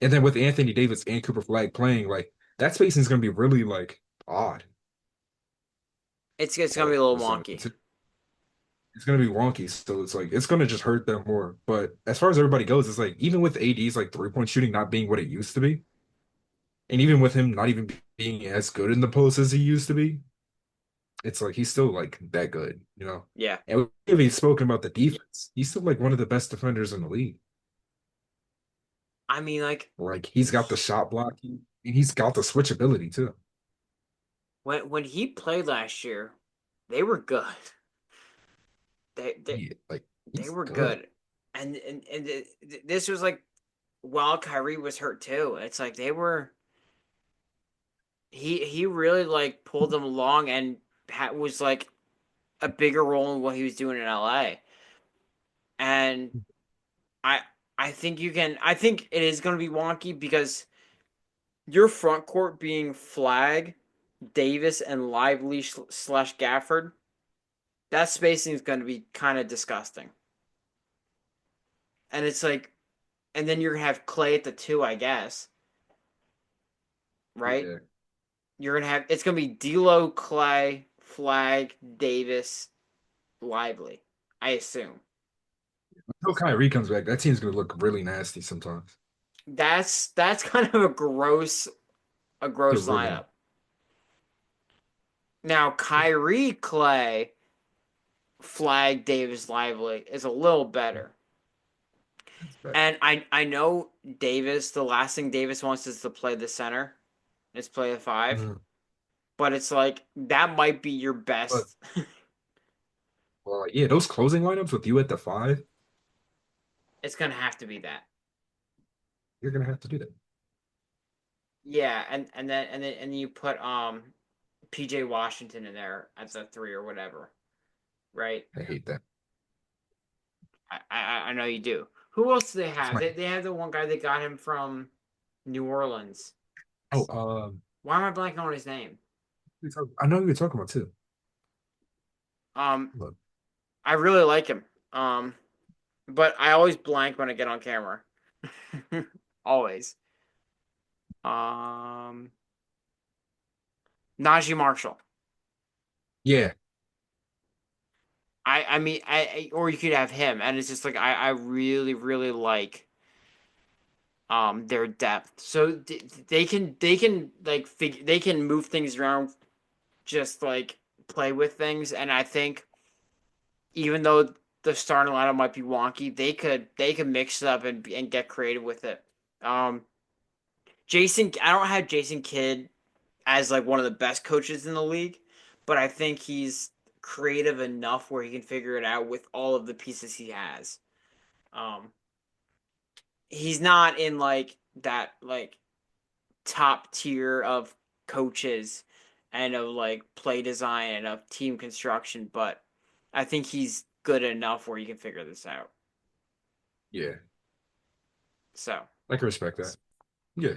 And then with Anthony Davis and Cooper Flag playing, like that spacing is gonna be really like odd. It's gonna be So a little it's, wonky. it's gonna be wonky. So it's like it's gonna just hurt them more. But as far as everybody goes, it's like even with AD's like 3-point shooting not being what it used to be, and even with him not even being as good in the post as he used to be, it's like he's still like that good, you know. Yeah. And we haven't even spoken about the defense. He's still like one of the best defenders in the league. I mean, like Like he's got the shot blocking and he's got the switch ability too. when he played last year, they were good. They they Yeah, like they he's were good. good. this was like while Kyrie was hurt too. It's like they were he really like pulled them along and was like a bigger role in what he was doing in LA. And I I think you can I think it is going to be wonky because your front court being Flag, Davis, and Lively slash Gafford, that spacing is going to be kind of disgusting. And it's like, and then you're gonna have Clay at the two, I guess, right? Yeah. You're gonna have it's gonna be D'Lo, Clay, Flag, Davis, Lively. I assume Until Kyrie comes back, that team's gonna look really nasty sometimes. that's kind of a It gross really lineup. Now Kyrie, Clay, Flag, Davis, Lively is a little better. is bad. And I know Davis. The last thing Davis wants is to play the center. Is play the five. Mm. But it's like that might be your But best. well, yeah, those closing lineups with you at the five, It's gonna have to be that. you're gonna have to do that. Yeah, and then you put PJ Washington in there as a three or whatever, right? I hate that. I know you do. Who else do they That's have? my They have the one guy that got him from New Orleans. oh Why am I blanking on his name? I know who you're talking about too. Um, Look, I really like him. Um, but I always blank when I get on camera. Always. Um, Najee Marshall. yeah, I mean or you could have him, and it's just like I really like their depth. So they can like they can move things around, just like play with things, and I think even though the starting lineup might be wonky, they could mix it up and get creative with it. Um, I don't have Jason Kidd as like one of the best coaches in the league, but I think he's creative enough where he can figure it out with all of the pieces he has. Um, he's not in like that like top tier of coaches and of like play design and of team construction, but I think he's good enough where he can figure this out. yeah, So I can respect that. Yeah,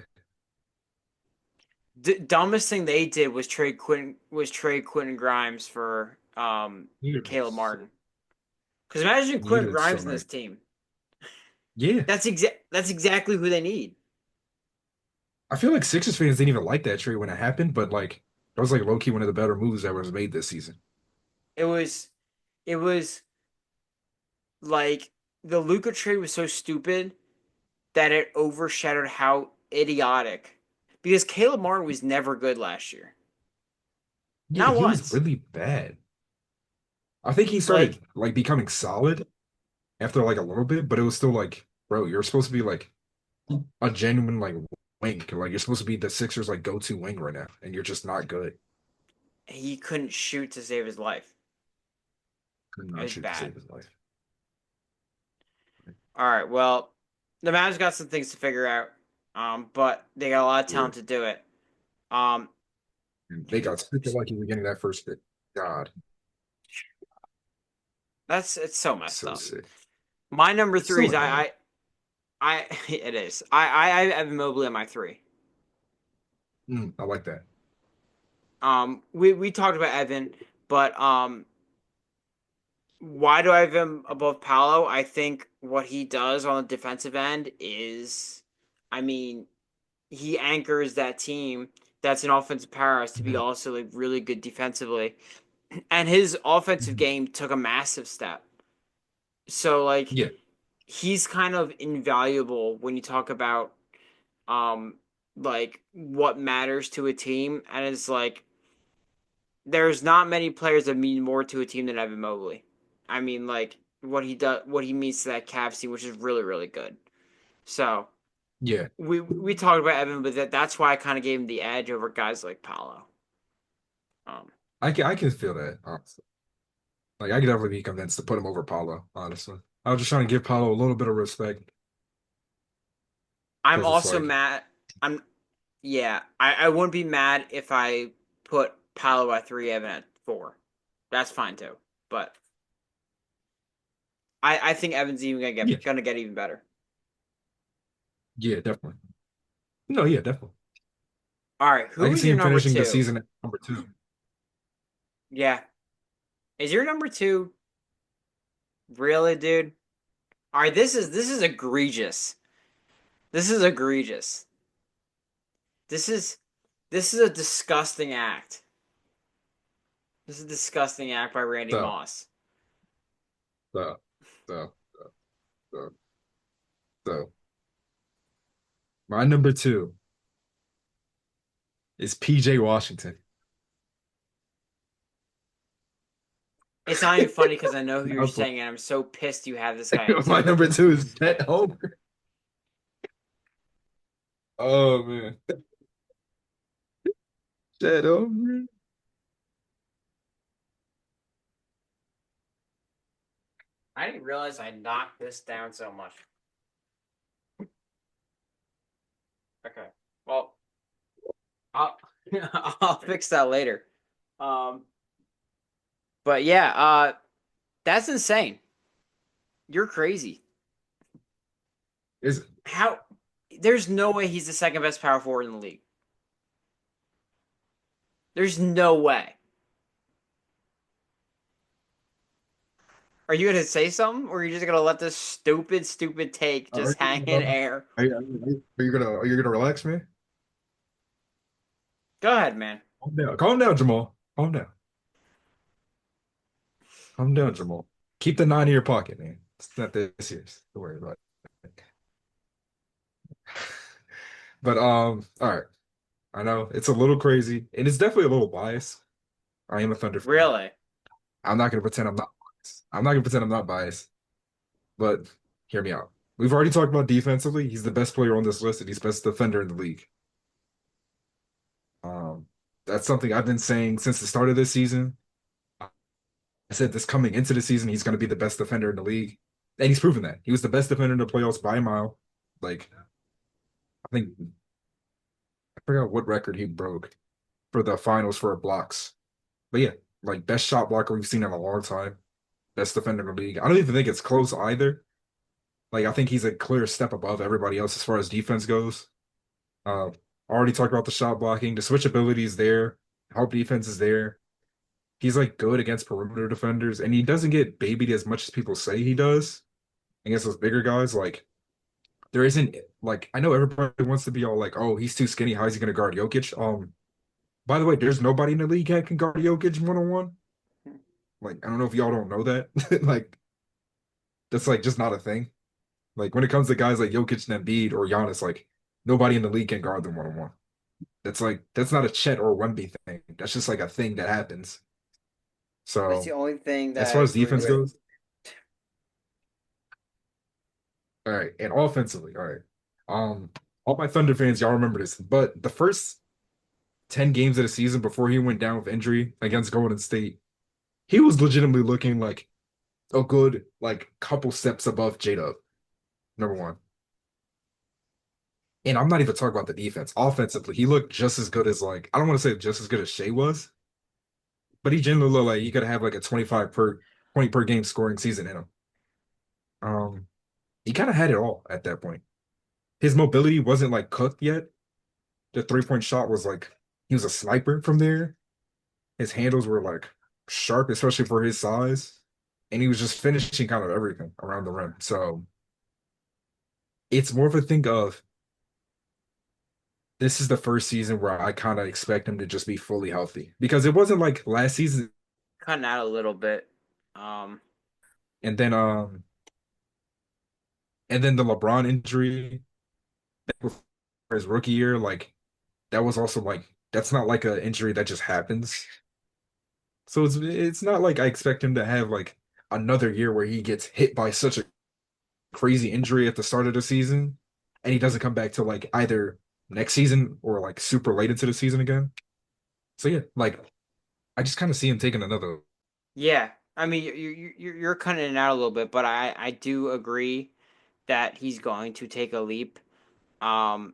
dumbest thing they did was trade Quentin Grimes for you'd have been Caleb Martin. Because imagine you'd Quentin have been so Grimes in nice. this team. Yeah, That's exactly who they need. I feel like Sixers fans didn't even like that trade when it happened, but like that was like low key one of the better moves that was made this season. It was it was like the Luka trade was so stupid that it overshadowed how idiotic. Because Caleb Martin was never good last year. Yeah, Not he was once. really bad. I think he started Like like becoming solid after like a little bit, but it was still like, bro, you're supposed to be like a genuine like wing. Like you're supposed to be the Sixers like go-to wing right now, and you're just not good. he couldn't shoot to save his life. Could It not was shoot to bad. save his life. All right, well, the Mavs got some things to figure out. But they got a lot of Yeah. talent to do it. Um, And they got super lucky with getting that first pick. God, that's it's so messed so up. sick. My number It's three so is annoying. I it is. I have Mobley at my three. I like that. We talked about Evan, but why do I have him above Paolo? I think what he does on the defensive end is, I mean, he anchors that team. That's an offensive powerhouse to be Mhm. also like really good defensively, and his offensive Mhm. game took a massive step. So like Yeah, he's kind of invaluable when you talk about um like what matters to a team, and it's like there's not many players that mean more to a team than Evan Mobley. I mean, like what he means to that Cavs team, which is really good. So yeah. we talked about Evan, but that's why I kind of gave him the edge over guys like Paolo. Um, I can feel that, honestly. Like I could definitely be convinced to put him over Paulo, honestly. I was just trying to give Paulo a little bit of respect I'm because it's also like, mad. I'm Yeah, I wouldn't be mad if I put Paolo at 3, Evan at 4. That's fine too. But I think Evan's even yeah, gonna get even better. yeah, definitely. No, yeah, definitely. All right, I who can is see your him number finishing the two? season at number two. Yeah, is your number two really, dude? All right, this is egregious. This is egregious. This is this is a disgusting act. This is a disgusting act by Randy So, Moss. so, so, so, so. My number two is PJ Washington. It's not even funny because I know who you're saying, and I'm so pissed you have this guy at My two. number two is Chet Homer. Oh man, Chet Homer. I didn't realize I knocked this down so much. Okay. Well, I'll I'll fix that later. Um, but yeah, that's insane. You're crazy. Is How? There's no way he's the second best power forward in the league. There's no way. Are you gonna say something, or are you just gonna let this stupid take are just hang in air? are you gonna relax, man? Go ahead, man. Calm down, Jamal. Calm down. Calm down, Jamal. Keep the nine in your pocket, man. It's not this serious. Don't worry about it. But all right. I know it's a little crazy, and it's definitely a little biased. I am a Thunder fan. Really? I'm not gonna pretend I'm not biased. I'm not gonna pretend I'm not biased. But hear me out. We've already talked about defensively. He's the best player on this list, and he's best defender in the league. Um, that's something I've been saying since the start of this season. I said this coming into the season, he's going to be the best defender in the league, and he's proven that. He was the best defender in the playoffs by a mile. Like I think I forgot what record he broke for the finals for blocks, but yeah, like best shot blocker we've seen in a long time, best defender in the league. I don't even think it's close either. Like I think he's a clear step above everybody else as far as defense goes. Uh, already talked about the shot blocking, the switchability is there, help defense is there. He's like good against perimeter defenders, and he doesn't get babied as much as people say he does against those bigger guys. Like there isn't like I know everybody wants to be all like, oh, he's too skinny. How is he going to guard Jokic? By the way, there's nobody in the league that can guard Jokic 1-on-1. Like I don't know if y'all don't know that. Like that's like just not a thing. Like when it comes to guys like Jokic and Embiid or Giannis, like nobody in the league can guard them 1-on-1. That's not a Chet or Wemby thing. That's just like a thing that happens. That's the So only thing that as I far as agree defense with. goes, all right, and offensively, all right. All my Thunder fans, y'all remember this, but the first 10 games of the season before he went down with injury against Golden State, he was legitimately looking like a good like couple steps above J-Dub, number one. And I'm not even talking about the defense. Offensively, he looked just as good as like I don't want to say just as good as Shea was, but he generally looked like he could have like a 20 per game scoring season in him. Um, he kind of had it all at that point. His mobility wasn't like cooked yet. The 3-point shot was like he was a sniper from there. His handles were like sharp, especially for his size. And he was just finishing kind of everything around the rim. So it's more of a thing of this is the first season where I kind of expect him to just be fully healthy because it wasn't like last season Cutting out a little bit. Um, and then the LeBron injury for his rookie year, like that was also like that's not like an injury that just happens. So it's not like I expect him to have like another year where he gets hit by such a crazy injury at the start of the season and he doesn't come back till like either next season or like super late into the season again. So yeah, like I just kind of see him taking another yeah. I mean, you're cutting it out a little bit, but I do agree that he's going to take a leap. Um,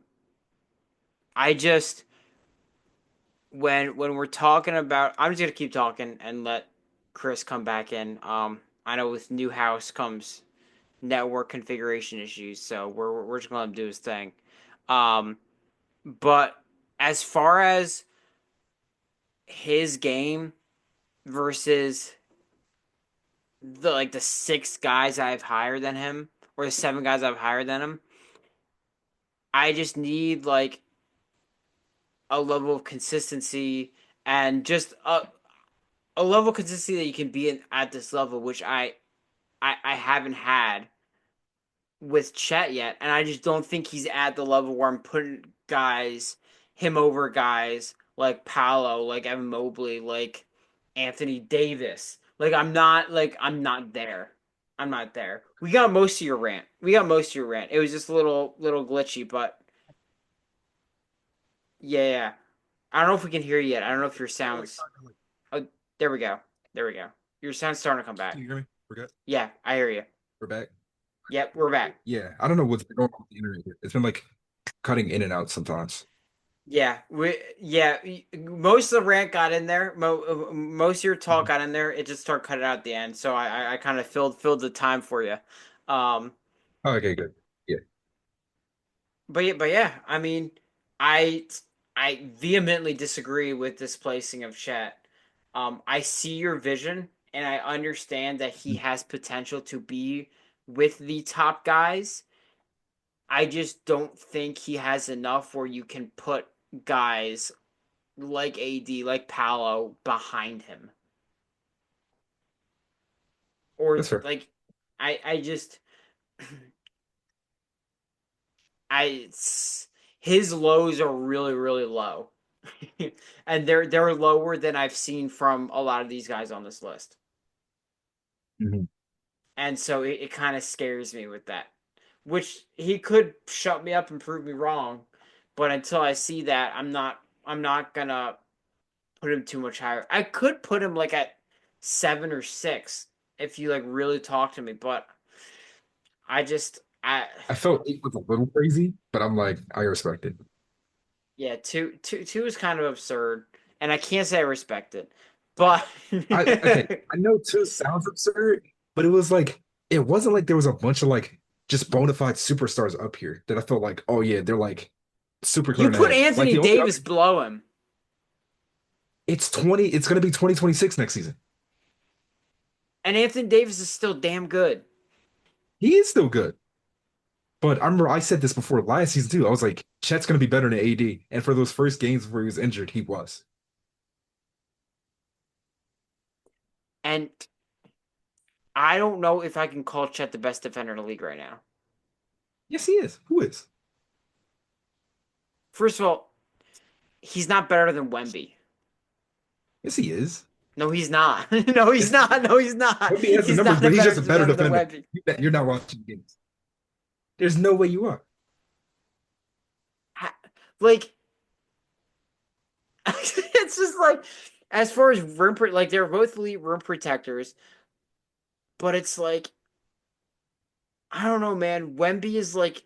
I just when we're talking about, I'm just gonna keep talking and let Chris come back in. I know with new house comes network configuration issues, so we're just gonna let him do his thing. Um, but as far as his game versus the six guys I've higher than him or the seven guys I've higher than him, I just need like a level of consistency and just a level of consistency that you can be in at this level, which I haven't had with Chet yet, and I just don't think he's at the level where I'm putting him over guys like Paolo, like Evan Mobley, like Anthony Davis. I'm not there. I'm not there. We got most of your rant. We got most of your rant. It was just a little glitchy, but yeah, yeah. I don't know if we can hear you yet. I don't know if your sounds. Oh, there we go. There we go. Your sound's starting to come Can back. you hear me? We're good. Yeah, I hear you. We're back. Yep, we're back. Yeah, I don't know what's been going on with the internet here. It's been like cutting in and out sometimes. Yeah, most of the rant got in there. Most of your talk Mhm. got in there. It just started cutting out at the end, so I kind of filled the time for you. Um, Oh, okay, good. Yeah. but yeah, I mean, I I vehemently disagree with displacing of Chet. I see your vision, and I understand that he has potential to be with the top guys. I just don't think he has enough where you can put guys like AD, like Paolo behind him. Or That's fair. like I just I his lows are really low. And they're lower than I've seen from a lot of these guys on this list. Mhm. And so it kind of scares me with that. Which he could shut me up and prove me wrong, but until I see that, I'm not gonna put him too much higher. I could put him like at 7 or 6 if you like really talk to me, but I just I I felt eight was a little crazy, but I'm like, I respect it. yeah, two is kind of absurd, and I can't say I respect it, but I okay, I know two sounds absurd, but it was like it wasn't like there was a bunch of like just bona fide superstars up here that I felt like, oh yeah, they're like super clear you in the put head. Like Anthony the only other Davis below him, it's gonna be 2026 next season. and Anthony Davis is still damn good. He is still good. But I remember I said this before last season too. I was like, Chet's gonna be better than AD. And for those first games where he was injured, he was. And I don't know if I can call Chet the best defender in the league right now. Yes, he is. Who is? First of all, he's not better than Wemby. Yes, he is. No, he's not. No, he's Yes, he not. is. No, he's not. Wemby has the He's numbers, not a but he's better just a better defender than defender. Wemby. You're not watching games. There's no way you are. Like, it's just like, as far as like they're both elite rim protectors, but it's like, I don't know, man. Wemby is like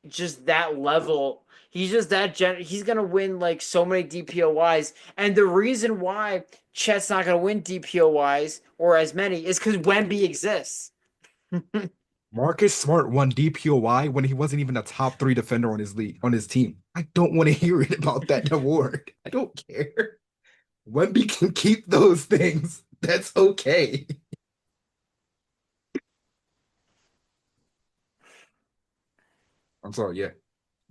just that level. He's just he's gonna win like so many DPOYs, and the reason why Chet's not gonna win DPOYs or as many is because Wemby exists. Marcus Smart won DPOY when he wasn't even a top three defender on his league on his team. I don't want to hear it about that award. I don't care. Wemby can keep those things. That's okay. I'm sorry, yeah.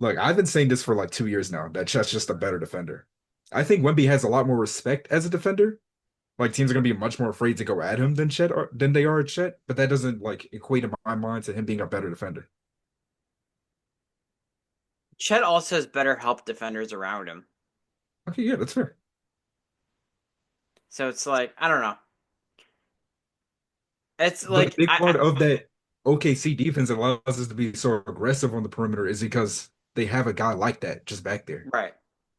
Look, I've been saying this for like 2 years now, that Chet's just a better defender. I think Wemby has a lot more respect as a defender. Like teams are gonna be much more afraid to go at him than they are at Chet, but that doesn't like equate in my mind to him being a better defender. Chet also has better help defenders around him, Okay, yeah, that's fair. so it's like I don't know. It's But a like big part of that OKC defense that allows us to be so aggressive on the perimeter is because they have a guy like that just back there. right,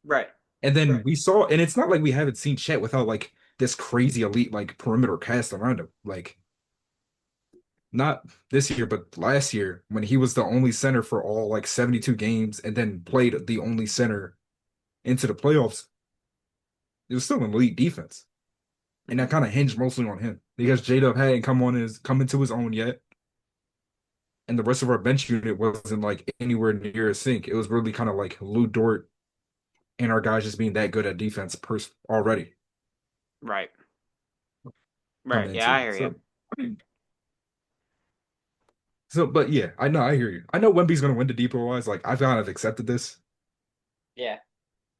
right. And then we saw, and it's not like we haven't seen Chet without like this crazy elite like perimeter cast around him. Like not this year, but last year when he was the only center for all like 72 games and then played the only center into the playoffs, it was still an elite defense. And that Mhm. kind of hinged mostly on him because J-Dub hadn't come into his own yet. And the rest of our bench unit wasn't like anywhere near a sync. It was really kind of like Lou Dort and our guys just being that good at defense already Right. Right. coming Yeah, into I it. hear you. But yeah, I know, I hear you. I know Wemby's gonna win the DPOYs. Like I've kind of accepted this. Yeah.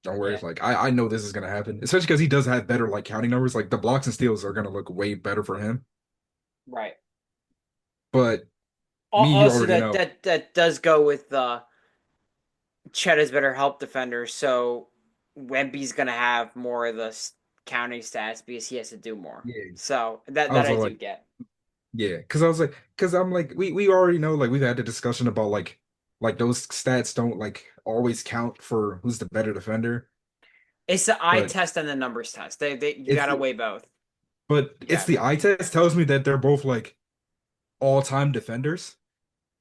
Don't worry. Yeah. Like I know this is gonna happen, especially because he does have better like counting numbers. Like the blocks and steals are gonna look way better for him. Right. But you Also, already that know. that does go with Chet is better help defender, so Wemby's gonna have more of the counting stats because he has to do more. Yeah, So that I was I all do like, get. yeah, because I was like, because I'm like, we already know, like we've had the discussion about like those stats don't like always count for who's the better defender, It's the eye but test and the numbers test. They you it's gotta weigh both. You it's got the eye test tells me that they're both like all-time defenders,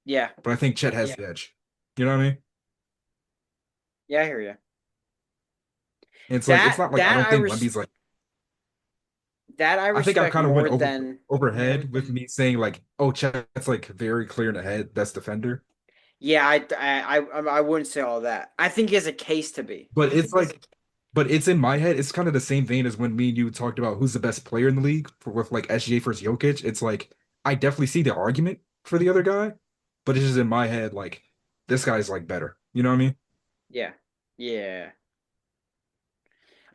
yeah. but I think Chet has Yeah. the edge. You know what I mean? Yeah, I hear you. It's like it's not like I That don't think Wemby's like I I think I respect kind of went more than overhead with me saying like, oh, Chet's like very clear in the head, best defender. yeah, I wouldn't say all that. I think he has a case to be. But it's like, but it's in my head. It's kind of the same vein as when me and you talked about who's the best player in the league with like SGA versus Jokic. It's like I definitely see the argument for the other guy, but it's just in my head like this guy's like better. You know what I mean? Yeah. Yeah.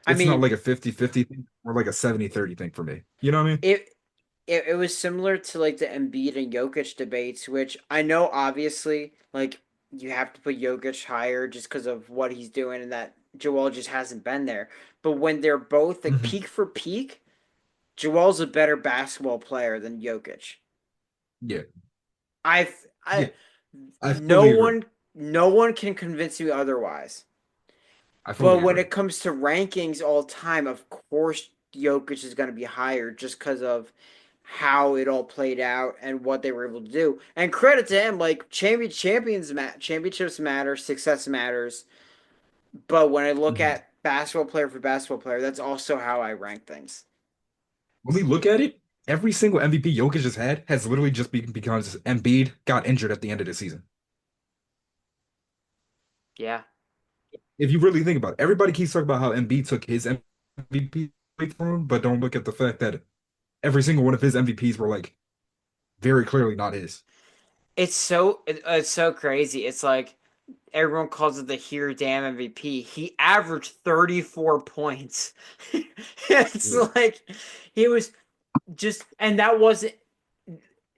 I It's not mean, like a 50-50 thing or like a 70-30 thing for me. You know what I mean? it it was similar to like the Embiid and Jokic debates, which I know obviously like you have to put Jokic higher just because of what he's doing and that Joel just hasn't been there. But when they're both like Mhm. peak for peak, Joel's a better basketball player than Jokic. Yeah, I yeah, I I fully agree. no one can convince me otherwise. I But fully when agree. it comes to rankings all time, of course Jokic is going to be higher just because of how it all played out and what they were able to do. And credit to him, like championships matter, success matters. But when I look Mhm. at basketball player for basketball player, that's also how I rank things. When we look at it, every single MVP Jokic has had has literally just been because Embiid got injured at the end of the season. Yeah. If you really think about it, everybody keeps talking about how Embiid took his MVP away from him, but don't look at the fact that every single one of his MVPs were like very clearly not his. It's so crazy. It's like everyone calls it the here damn MVP. He averaged 34 points. It's Yeah. like he was just and that wasn't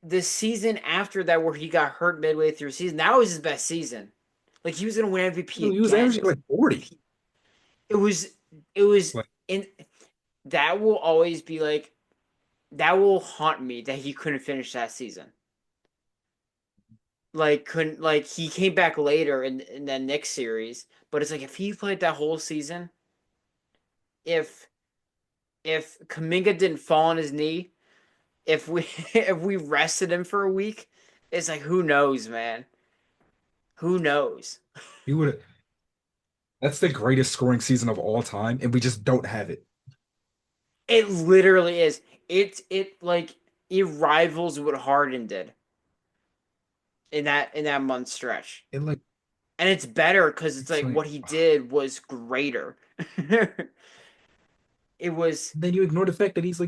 the season after that where he got hurt midway through the season. That was his best season. Like he was gonna win MVP He was again. averaging like 40. It was it was Like, in that will always be like that will haunt me that he couldn't finish that season. Like couldn't like he came back later in the next series, but it's like if he played that whole season, if Kaminga didn't fall on his knee, if we if we rested him for a week, it's like who knows, man? Who knows? he would have that's the greatest scoring season of all time, and we just don't have it. It literally is. It like it rivals what Harden did in that month stretch, And like and it's better because it's it's like like what he did was greater. It was then you ignore the fact that he's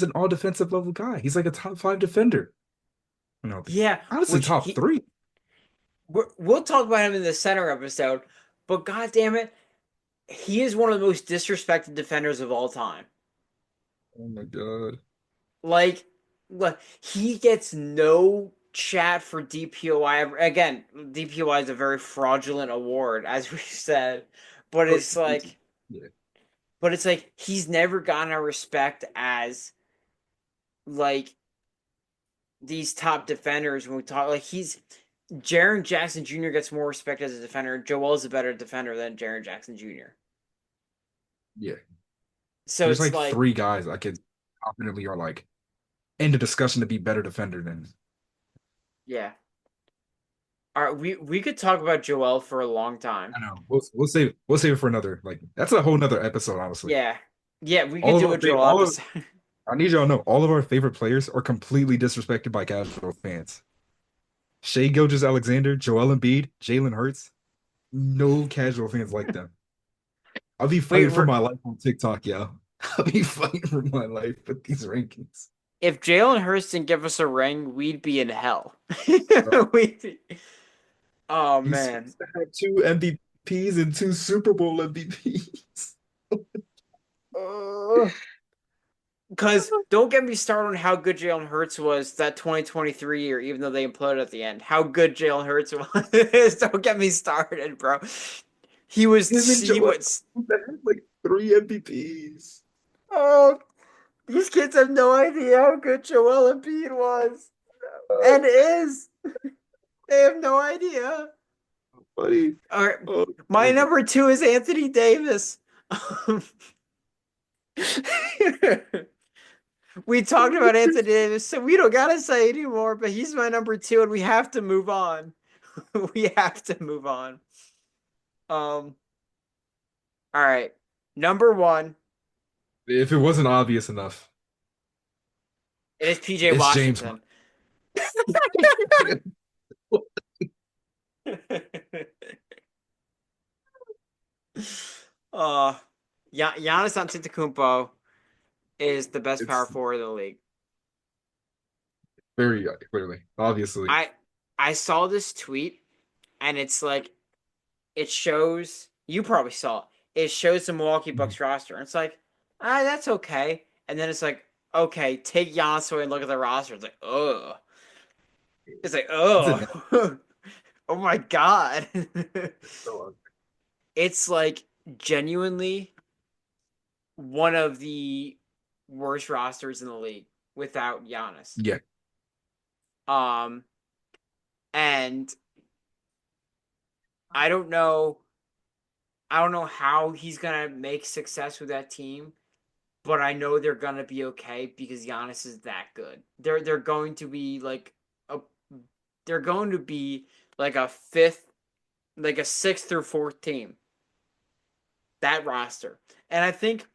an all defensive level guy. He's like a top five defender. You know, yeah, honestly, which top three. we'll talk about him in the center episode, but god damn it, he is one of the most disrespected defenders of all time. Oh my God. Like, look, he gets no chat for DPOI. Again, DPOI is a very fraudulent award, as we said, but Oh, it's like, yeah. he's never gotten a respect as like these top defenders when we talk. Like he's Jaren Jackson Jr. gets more respect as a defender. Joel is a better defender than Jaren Jackson Jr. Yeah. So There's it's like like, three guys I could confidently are like in the discussion to be better defender than. yeah. All right, we could talk about Joel for a long time. I know. We'll save it for another. Like that's a whole nother episode, honestly. Yeah. Yeah, we could All of do our a Joel all of episode. I need y'all to know all of our favorite players are completely disrespected by casual fans. Shea Gilgeous-Alexander, Joel Embiid, Jalen Hurts. No casual fans like them. I'll be Wait, fighting for my life on TikTok, yo. I'll be fighting for my life with these rankings. if Jalen Hurts didn't give us a ring, we'd be in hell. Bro, We'd be... Oh he's man. supposed to have two MVPs and two Super Bowl MVPs. Because don't get me started on how good Jalen Hurts was that 2023 year, even though they imploded at the end. How good Jalen Hurts was. Don't get me started, bro. He Him was and he Joel was had like three MVPs. oh, these kids have no idea how good Joel Embiid was and is. They have no idea. Buddy. All right, Oh, my number two is Anthony Davis. We talked about Anthony Davis, so we don't gotta say anymore. But he's my number two, and we have to move on. We have to move on. Um. All right, number one. if it wasn't obvious enough, It is PJ it's James Washington. Harden. uh, Giannis Antetokounmpo is the best power It's forward in the league. very clearly, obviously. I I saw this tweet, and it's like it shows you probably saw it. It shows the Milwaukee Mhm. Bucks roster, and it's like, that's okay. And then it's like, okay, take Giannis away and look at the roster. It's like, ugh. It's like, It's a oh, oh my god. no. It's like genuinely one of the worst rosters in the league without Giannis. Yeah. Um, and I don't know. I don't know how he's gonna make success with that team, but I know they're gonna be okay because Giannis is that good. They're going to be like a they're going to be like a fifth, like a sixth through fourth team. That roster, and I think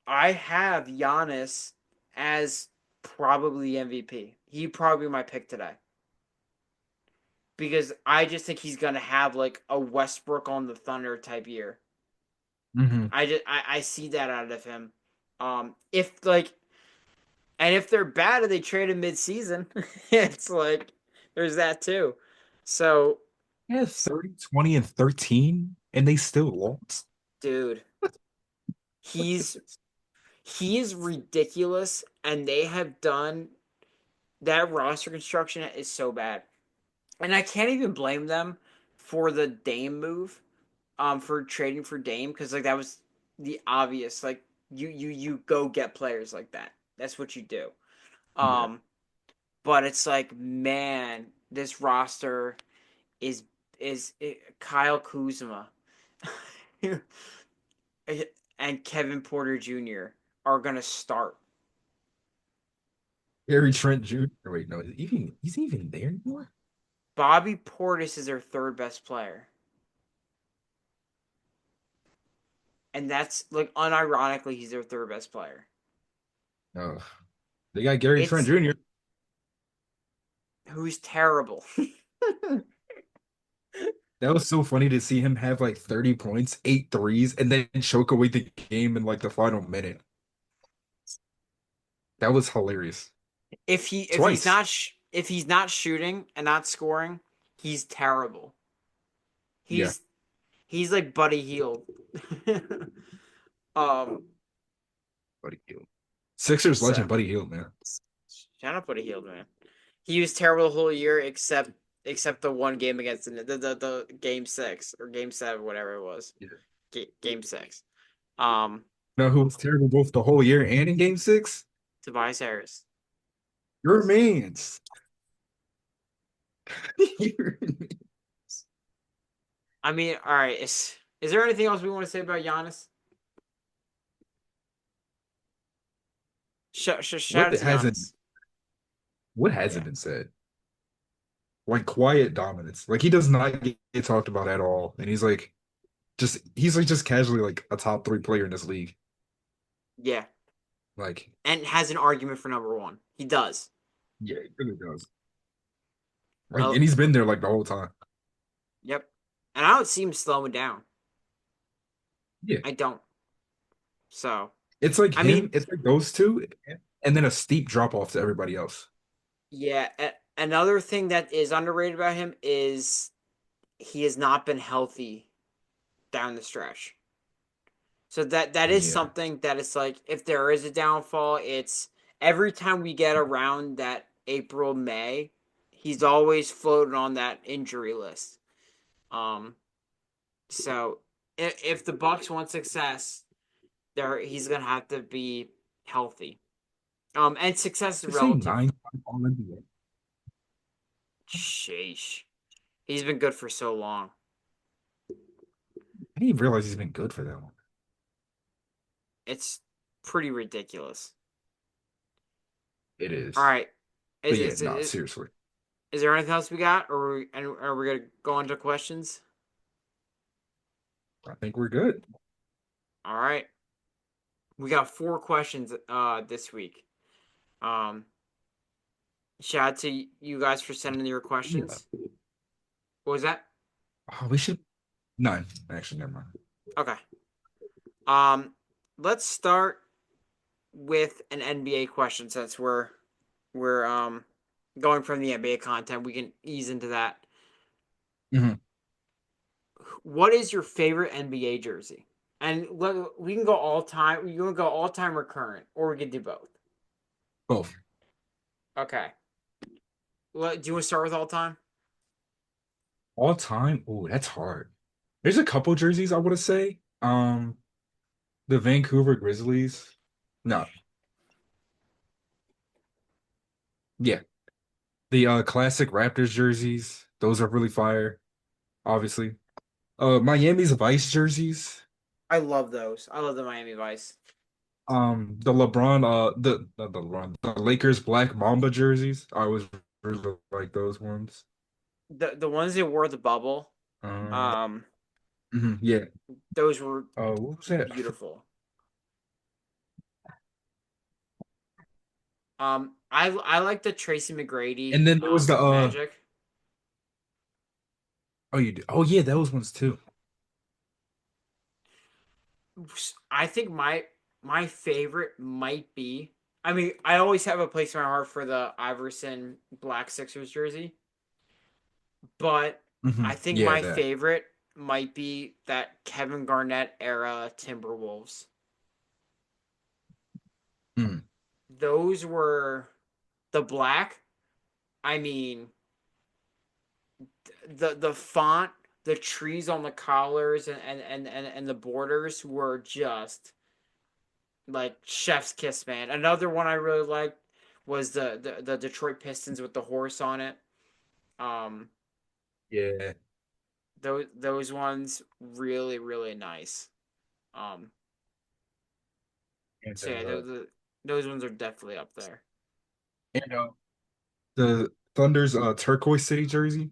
I have Giannis as probably MVP. He probably my pick today because I just think he's gonna have like a Westbrook on the Thunder type year. Hmm. I see that out of him. If like and if they're bad and they trade him mid season, it's like there's that too. So, Yeah, 30, 20, and 13, and they still lost. dude, he's he is ridiculous, and they have done that roster construction is so bad, and I can't even blame them for the Dame move, for trading for Dame because like that was the obvious like you go get players like that. That's what you do. Yeah. Um, but it's like man, this roster is Kyle Kuzma and Kevin Porter Jr. are gonna start. Gary Trent Jr. Wait, no, he's even there anymore? Bobby Portis is their third best player, and that's like unironically he's their third best player. No. They got Gary Trent It's Jr. who's terrible. That was so funny to see him have like 30 points, eight threes, and then choke away the game in like the final minute. That was hilarious. Twice. If he's not shooting and not scoring, he's terrible. Yeah. He's he's like Buddy Hield. um, Buddy Hield. Sixers so legend Buddy Hield, man. shout out Buddy Hield, man. He was terrible the whole year except the one game against the game six or game seven, whatever it was. Yeah. Game six. Um, You know who was terrible both the whole year and in game six? Tobias Harris. Your man's. Your I mean, all right. Is there anything else we want to say about Giannis? Shout What out to hasn't Giannis. what Yeah. hasn't been said? Like quiet dominance. Like he does not get talked about at all. And he's like just casually like a top three player in this league. Yeah. Like, And has an argument for number one. He does. yeah, he really does. Like, Oh, and he's been there like the whole time. yep. And I don't see him slowing down. Yeah. I don't. So, It's like I mean, him, it's like those two, and then a steep drop off to everybody else. yeah. Another thing that is underrated about him is he has not been healthy down the stretch. So that is Yeah. something that it's like if there is a downfall, it's every time we get around that April May, he's always floating on that injury list. Um, so if the Bucks want success, there he's gonna have to be healthy. And success is To say relative. 9 All NBA. Sheesh, he's been good for so long. I didn't even realize he's been good for that long. It's pretty ridiculous. It All is. right, But is yeah, is no, is, seriously. is there anything else we got, or are we gonna go on to questions? I think we're good. All right, we got 4 questions this week. Um, Shout out to you guys for sending your Yeah. questions. What was that? Oh, we should none. Actually, never mind. Okay. Um, let's start with an NBA question since we're going from the NBA content. We can ease into that. Mhm. What is your favorite NBA jersey? And we can go all time. You can go all time or current, or we can do both. Both. Okay. Well, do you want to start with all time? All time. Oh, that's hard. There's a couple jerseys I would say. The Vancouver Grizzlies. No, yeah. The classic Raptors jerseys. Those are really fire, obviously. Miami's Vice jerseys. I love those. I love the Miami Vice. The LeBron, the not the LeBron, the Lakers Black Mamba jerseys. I always really like those ones. The ones that wore the bubble, Um, um, yeah. those were What was that? beautiful. I like the Tracy McGrady And then there was the Magic. oh you do. Oh yeah, those ones too. I think my favorite might be. I mean, I always have a place in my heart for the Iverson Black Sixers jersey, but I think Yeah, my that. favorite might be that Kevin Garnett era Timberwolves. Mm. Those were the black. I mean, the font, the trees on the collars, and the borders were just like chef's kiss, man. Another one I really liked was the Detroit Pistons with the horse on it. Um, Yeah. those ones really nice. Um, And so yeah, those ones are definitely up there. and the Thunder's turquoise city jersey.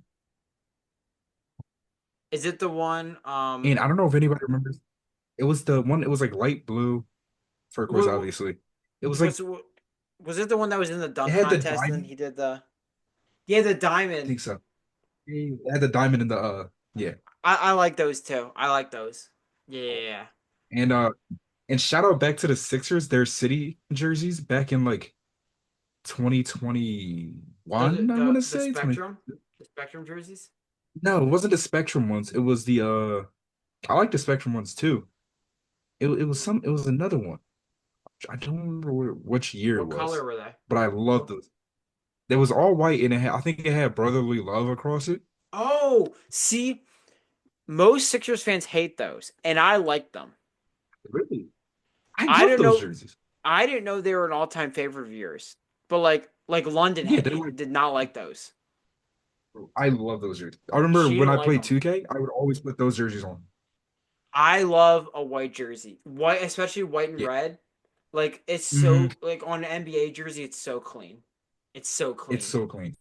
Is it the one? And I don't know if anybody remembers. It was the one. It was like light blue turquoise, obviously. It was like Was was it the one that was in the it dunk had the contest and then diamond. he did the I diamond. think so. It had the diamond in the yeah. I like those too. I like those. Yeah. And shout out back to the Sixers, their city jerseys back in like The 2021, I want the to the say. 20. spectrum, the spectrum jerseys. No, it wasn't the Spectrum ones. It was the I like the Spectrum ones too. It was another one. I don't remember which year it What was, color were they? but I loved those. It was all white and I think it had brotherly love across it. Oh, see, most Sixers fans hate those, and I like them. Really? I I love didn't those know. jerseys. I didn't know they were an all-time favorite of yours. But like London Yeah, they're like did not like those. I love those jerseys. I remember She when didn't I like played them. 2K, I would always put those jerseys on. I love a white jersey, white, especially white and Yeah. red. Like it's Hmm. so like on an NBA jersey, it's so clean. It's so It's clean. so clean.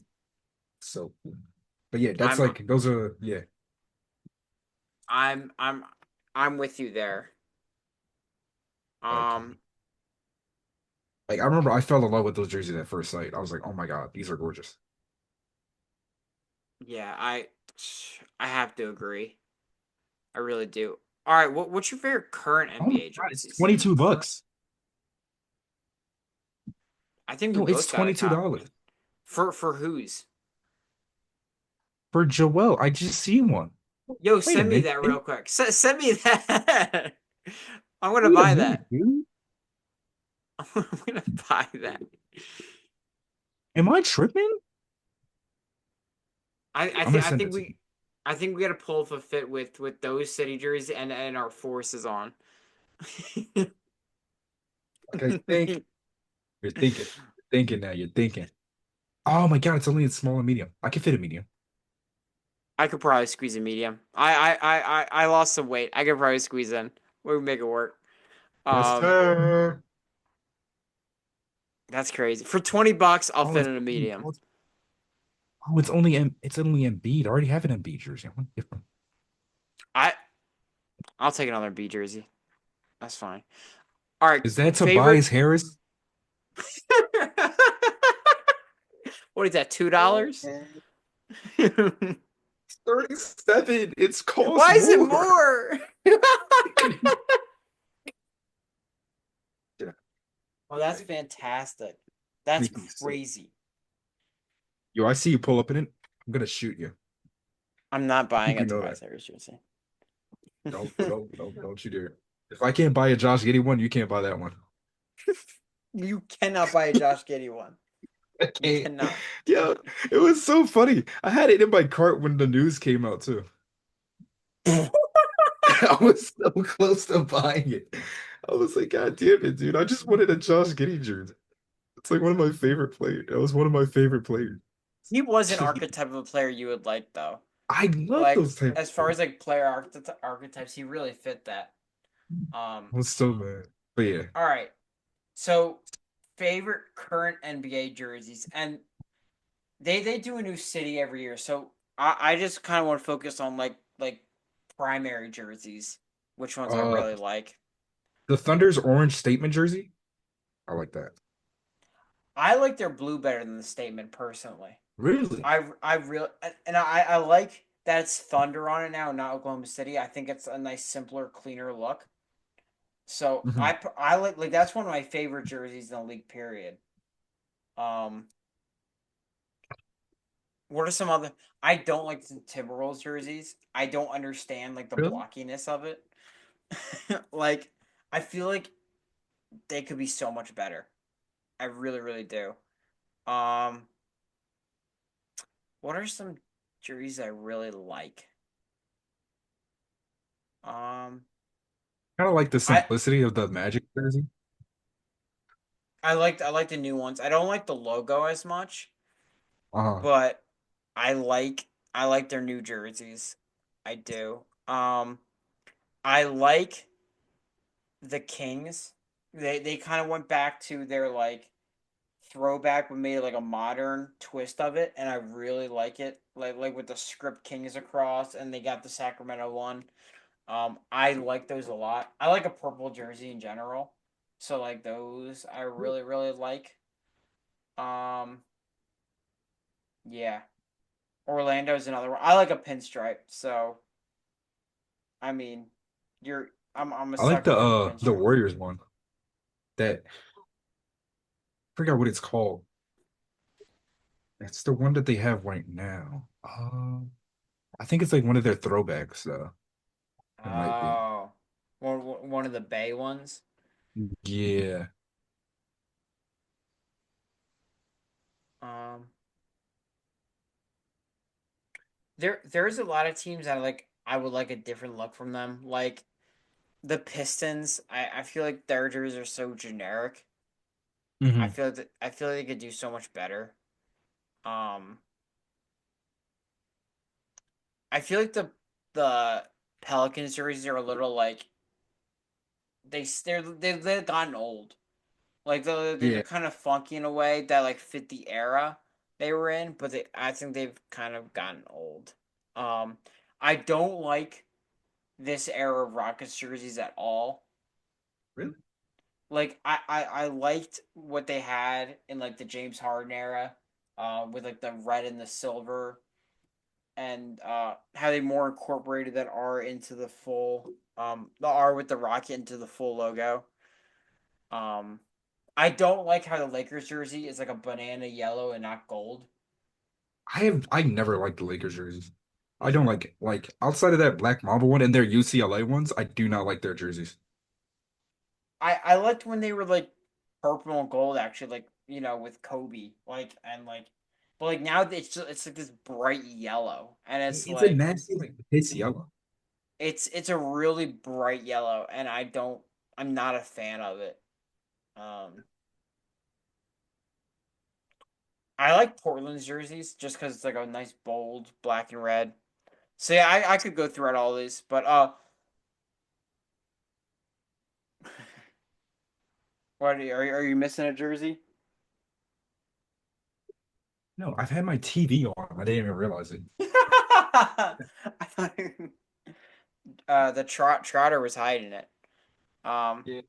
So clean. But yeah, that's I'm like those are yeah. I'm I'm I'm with you there. Like Um like I remember I fell in love with those jerseys at first sight. I was like, oh my God, these are gorgeous. yeah, I have to agree. I really do. All right, what's your favorite current Oh my NBA God, it's jerseys? $22. I think we No, it's both got a top $22 for whose? for Joel. I just seen one. Yo, Wait a send me minute. that real quick. Send me that. I'm gonna Wait a buy minute, that. dude. I'm gonna buy that. Am I tripping? I'm gonna I send think it to you. I think we got to pull off a fit with those city jerseys and our forces on. Okay, think. You're thinking. You're thinking now. You're thinking. Oh my God, it's only in small and medium. I can fit a medium. I could probably squeeze a medium. I lost some weight. I could probably squeeze in. We would make it work. Yes, Um, sir. that's crazy. For $20, I'll Oh, fit it's in a only, medium. it's only Embiid. I already have an Embiid jersey. I want different. I I'll take another B jersey. That's fine. All right, Is that favorite. Tobias Harris? What is that? Oh, $2? man. It's 37. It's cost Why is it more. more? Oh, that's fantastic. That's Make me sick. crazy. Yo, I see you pull up in it. I'm gonna shoot you. I'm not buying a You know that. Tobias Harris jersey. Don't you dare. If I can't buy a Josh Giddey one, you can't buy that one. You cannot buy a Josh Giddey one. I You can't. cannot. Yeah, it was so funny. I had it in my cart when the news came out too. I was so close to buying it. I was like, God damn it, dude. I just wanted a Josh Giddey jersey. It's like one of my favorite players. It was one of my favorite players. He was an archetype of a player you would like, though. I love Like those type as of far players. as like player archetypes, he really fit that. Um. I was so mad. But yeah. All right. So favorite current NBA jerseys, and they do a new city every year. So I just kind of want to focus on like primary jerseys, which ones I Uh really like. the Thunder's orange statement jersey. I like that. I like their blue better than the statement personally. Really? I really and I like that it's Thunder on it now, not Oklahoma City. I think it's a nice, simpler, cleaner look. So Hmm. I like that's one of my favorite jerseys in the league. Period. Um, what are some other? I don't like the Timberwolves jerseys. I don't understand like the Really? blockiness of it. Like I feel like they could be so much better. I really really do. Um, what are some jerseys I really like? Um, Kind of like the I simplicity of the Magic jersey. I like the new ones. I don't like the logo as much, Uh-huh. but I like their new jerseys. I do. I like the Kings. They kind of went back to their like throwback but made like a modern twist of it, and I really like it. Like with the script Kings across, and they got the Sacramento one. I like those a lot. I like a purple jersey in general, so like those I really really like. Um, yeah, Orlando's another one. I like a pinstripe, so I mean, you're I'm a I like sucker for the the pinstripe. Warriors one. That forgot what it's called. It's the one that they have right now. I think it's like one of their throwbacks, though. It might be. Oh, one of the Bay ones. Yeah. Um, there's a lot of teams that I would like a different look from them. Like the Pistons, I feel like their jerseys are so generic. Hmm. I feel like they could do so much better. Um, I feel like the Pelicans jerseys are a little like they've gotten old. Like they're Yeah, kind of funky in a way that like fit the era they were in, but I think they've kind of gotten old. Um, I don't like this era of Rockets jerseys at all. really. Like I liked what they had in like the James Harden era, with like the red and the silver, and how they more incorporated that R into the R with the rocket into the full logo. Um, I don't like how the Lakers jersey is like a banana yellow and not gold. I never liked the Lakers jerseys. I don't like outside of that Black Mamba one and their UCLA ones, I do not like their jerseys. I liked when they were like purple and gold actually, like with Kobe, but like now it's like this bright yellow, and it's It's a like nasty like piss yellow. it's a really bright yellow, and I'm not a fan of it. Um, I like Portland's jerseys just because it's like a nice bold black and red. So yeah, I could go throughout all these, but what are you missing a jersey? No, I've had my TV on. I didn't even realize it. I thought the Trotter was hiding it. Um, Yeah.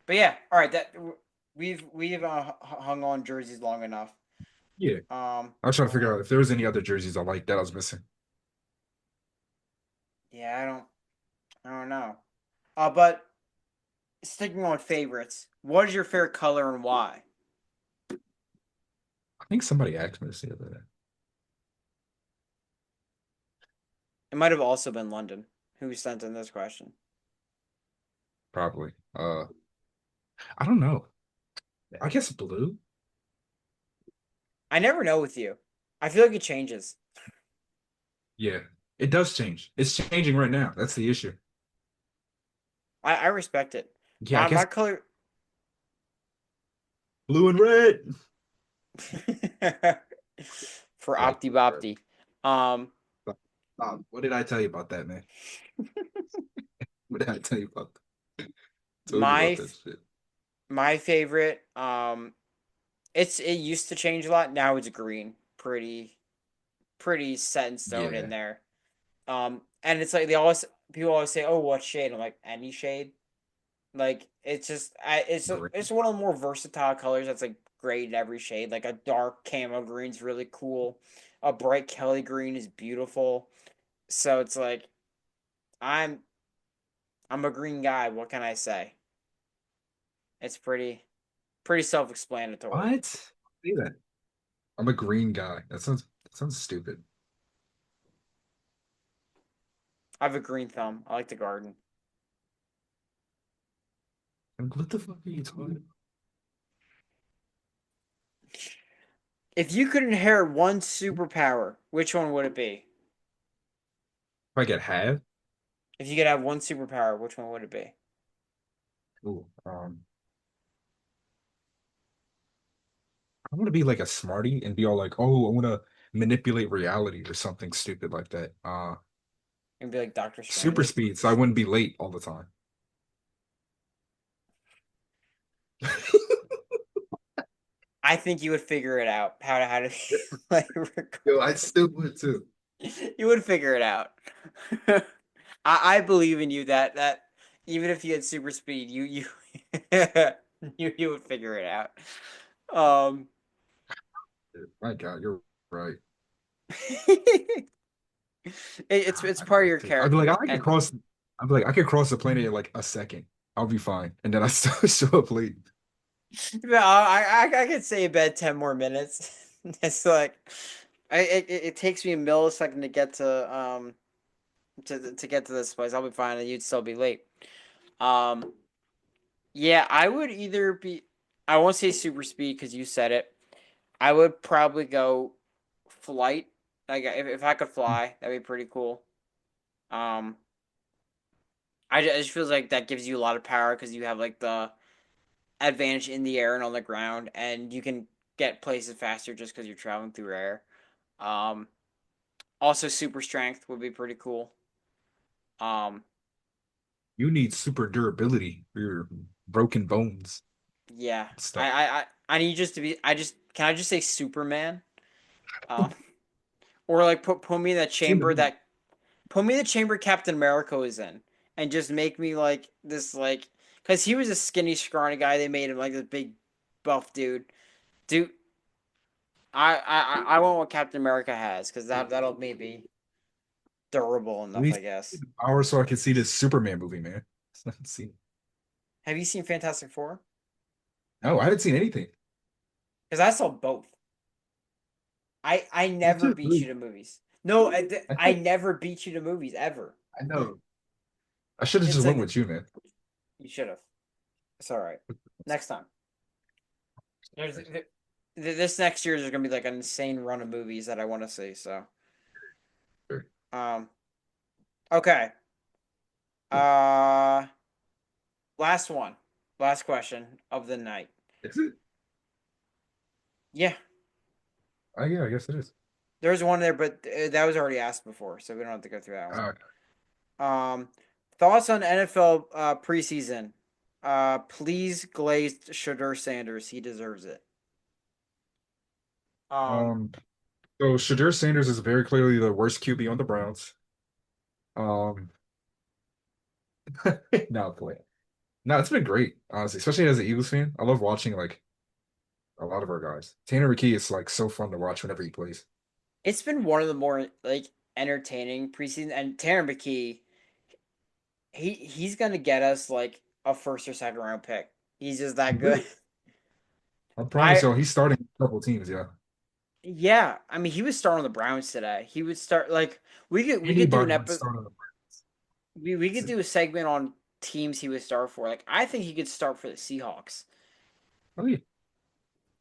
but yeah, all right. That we've hung on jerseys long enough. Yeah. Um, I was trying to figure out if there was any other jerseys I liked that I was missing. yeah, I don't know. But sticking on favorites, what is your favorite color and why? I think somebody asked me this the other day. It might have also been London who sent in this question. Probably. I don't know. I guess blue. I never know with you. I feel like it changes. Yeah. It does change. It's changing right now. That's the issue. I respect it. Yeah, I My guess color blue and red. for Like, Opti Bopti. Um, what did I tell you about that, man? What did I tell you about that? Told you about my that shit. my favorite. It used to change a lot. Now it's green. Pretty set in stone in Yeah. there. And it's like people always say, "Oh, what shade?" I'm like, any shade. Like it's just it's Green. one of the more versatile colors that's like great in every shade. Like a dark camo green's really cool. A bright Kelly green is beautiful. So it's like I'm I'm a green guy. What can I say? It's pretty self-explanatory. What? Say that. I'm a green guy. That sounds stupid. I have a green thumb. I like to garden. Like, what the fuck are you talking about? If you could inherit one superpower, which one would it be? If I get half? If you could have one superpower, which one would it be? Ooh, I want to be like a smarty and be all like, oh, I want to manipulate reality or something stupid like that. It'd be like Doctor Super Strange. speed, so I wouldn't be late all the time. I think you would figure it out how to like Yo, I still would too. you would figure it out. I believe in you that even if you had super speed, you you would figure it out. Um, My God, you're right. it's I'd part of love your to. I'd be like, character, I could and cross. I'd be like, I could cross the planet in like a second. I'll be fine, and then I still show up late. yeah, I could say about 10 more minutes. It's like it takes me a millisecond to get to get to this place. I'll be fine, and you'd still be late. Um, yeah, I would either be. I won't say super speed because you said it. I would probably go flight. Like if I could fly, that'd be pretty cool. Um, it just feels like that gives you a lot of power because you have like the advantage in the air and on the ground, and you can get places faster just because you're traveling through air. Um, Also super strength would be pretty cool. Um, You need super durability for your broken bones Yeah. and stuff. I need just to be. Can I just say Superman? Um, or like put me in that Seen the chamber movie. that put me in the chamber Captain America was in, and just make me like this like because he was a skinny, scrawny guy. They made him like this big, buff dude. Dude, I want what Captain America has because that'll maybe durable At enough, I least guess. the power so I can see this Superman movie, man. I haven't seen it. Have you seen Fantastic Four? No, I haven't seen anything. Because I saw both. I You never too, beat you really. to movies. No, I I think never beat you to movies ever. I know. I should have It's just went like with you, man. you should have. It's all right. Next time. This next year there's gonna be like an insane run of movies that I want to see. So, Sure. um, okay. Uh, last one, last question of the night. Is it? Yeah, Yeah, I guess it is. there's one there, but that was already asked before, so we don't have to go through that one. Uh, Um, thoughts on NFL preseason? Please glazed Shadur Sanders. He deserves it. Um, um, so Shadur Sanders is very clearly the worst QB on the Browns. Um, no, boy. No, it's been great, honestly, especially as an Eagles fan. I love watching like a lot of our guys. Tanner McKee is like so fun to watch whenever he plays. it's been one of the more like entertaining preseason, and Tanner McKee, he's gonna get us like a first or second round pick. He's just He that good. will. I promise I you, he's starting a couple teams, yeah. Yeah, I mean he was starting on the Browns today. He would start like we could do an Anybody would epi- start on the we could Browns. do a segment on teams he would start for. Like I think he could start for the Seahawks. Oh yeah,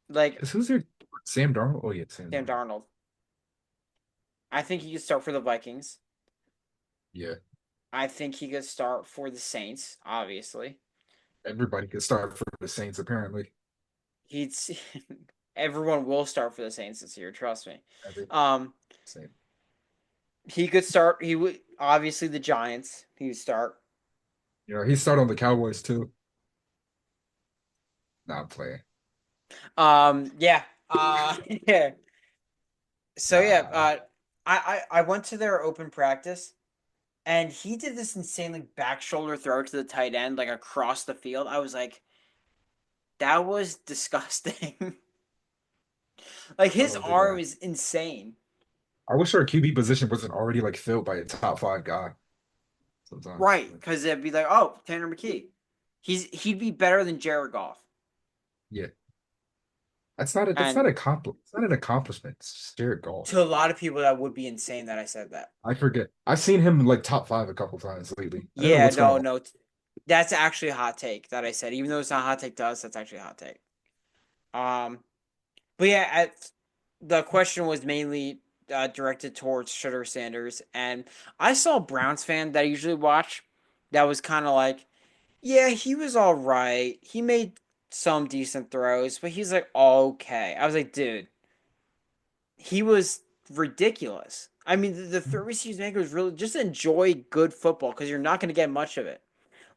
Like because who's there? Sam Darnold. Oh yeah, Sam Sam Darnold. Darnold. I think he could start for the Vikings. Yeah, I think he could start for the Saints, obviously. everybody could start for the Saints apparently. He'd everyone will start for the Saints this year, trust me. Every Um Same. he could start he would obviously the Giants, he would start. You know, he started on the Cowboys too. Not playing. Yeah. Yeah. So yeah, Nah. I went to their open practice and he did this insanely back shoulder throw to the tight end like across the field. I was like, that was disgusting. Like his Oh, arm yeah. is insane. I wish our QB position wasn't already like filled by a top five guy sometimes. Right, because it'd be like, oh, Tanner McKee. He'd be better than Jared Goff. Yeah. That's And not a It's not an accomplishment. It's just Jared Goff. to a lot of people that would be insane that I said that. I forget. I've seen him like top five a couple times lately. I don't know Yeah, what's going no, on. no. That's actually a hot take that I said. Even though it's not a hot take to us, that's actually a hot take. Um but yeah, the question was mainly directed towards Shutter Sanders, and I saw a Browns fan that I usually watch that was kind of like, yeah, he was all right. He made some decent throws, but he's like okay. I was like, dude, he was ridiculous. I mean, the throws he was making was really just enjoy good football because you're not going to get much of it.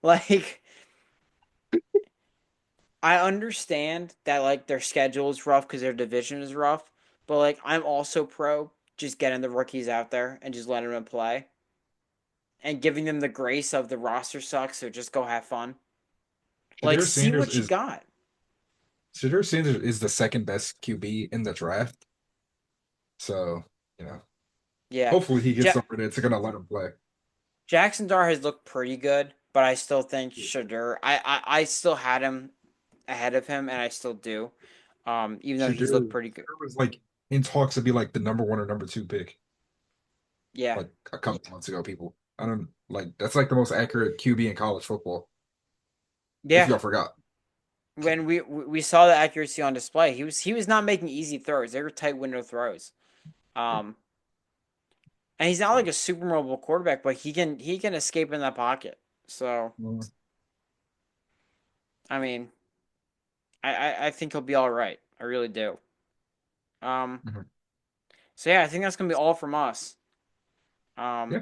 Like, I understand that like their schedule is rough because their division is rough, but like I'm also pro just getting the rookies out there and just letting them play and giving them the grace of the roster sucks, so just go have fun. Like Shadur see Sanders what you is got. Shadur Sanders is the second best QB in the draft. So, you know, Yeah. hopefully he gets Ja- somewhere that's gonna let him play. Jackson Dar has looked pretty good, but I still think Shadur I still had him ahead of him and I still do. Even though he's looked pretty good. Shadur was like in talks to be like the number one or number two pick Yeah. like a couple months ago, people. I don't like that's like the most accurate QB in college football, if Yeah. y'all forgot. When we saw the accuracy on display, he was not making easy throws. They were tight window throws. Um, and he's not like a super mobile quarterback, but he can escape in that pocket. So Mhm. I mean, I think he'll be all right. I really do. Um, so yeah, I think that's gonna be all from us. Um, Yeah.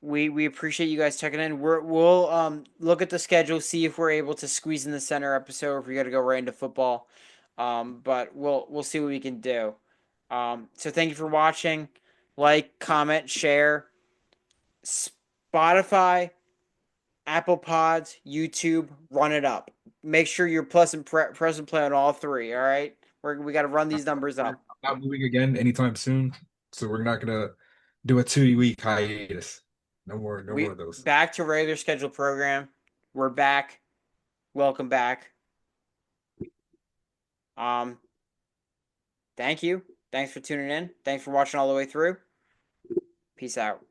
We appreciate you guys checking in. We'll look at the schedule, see if we're able to squeeze in the center episode, or if we got to go right into football. But we'll see what we can do. So thank you for watching. Like, comment, share. Spotify, Apple Pods, YouTube, run it up. Make sure you're press and play on all three. All right, we got to run these numbers We're up. not moving again anytime soon, so we're not gonna do a 2 week hiatus. No more We of those. back to regular scheduled program. We're back. Welcome back. Um, thank you. Thanks for tuning in. Thanks for watching all the way through. Peace out.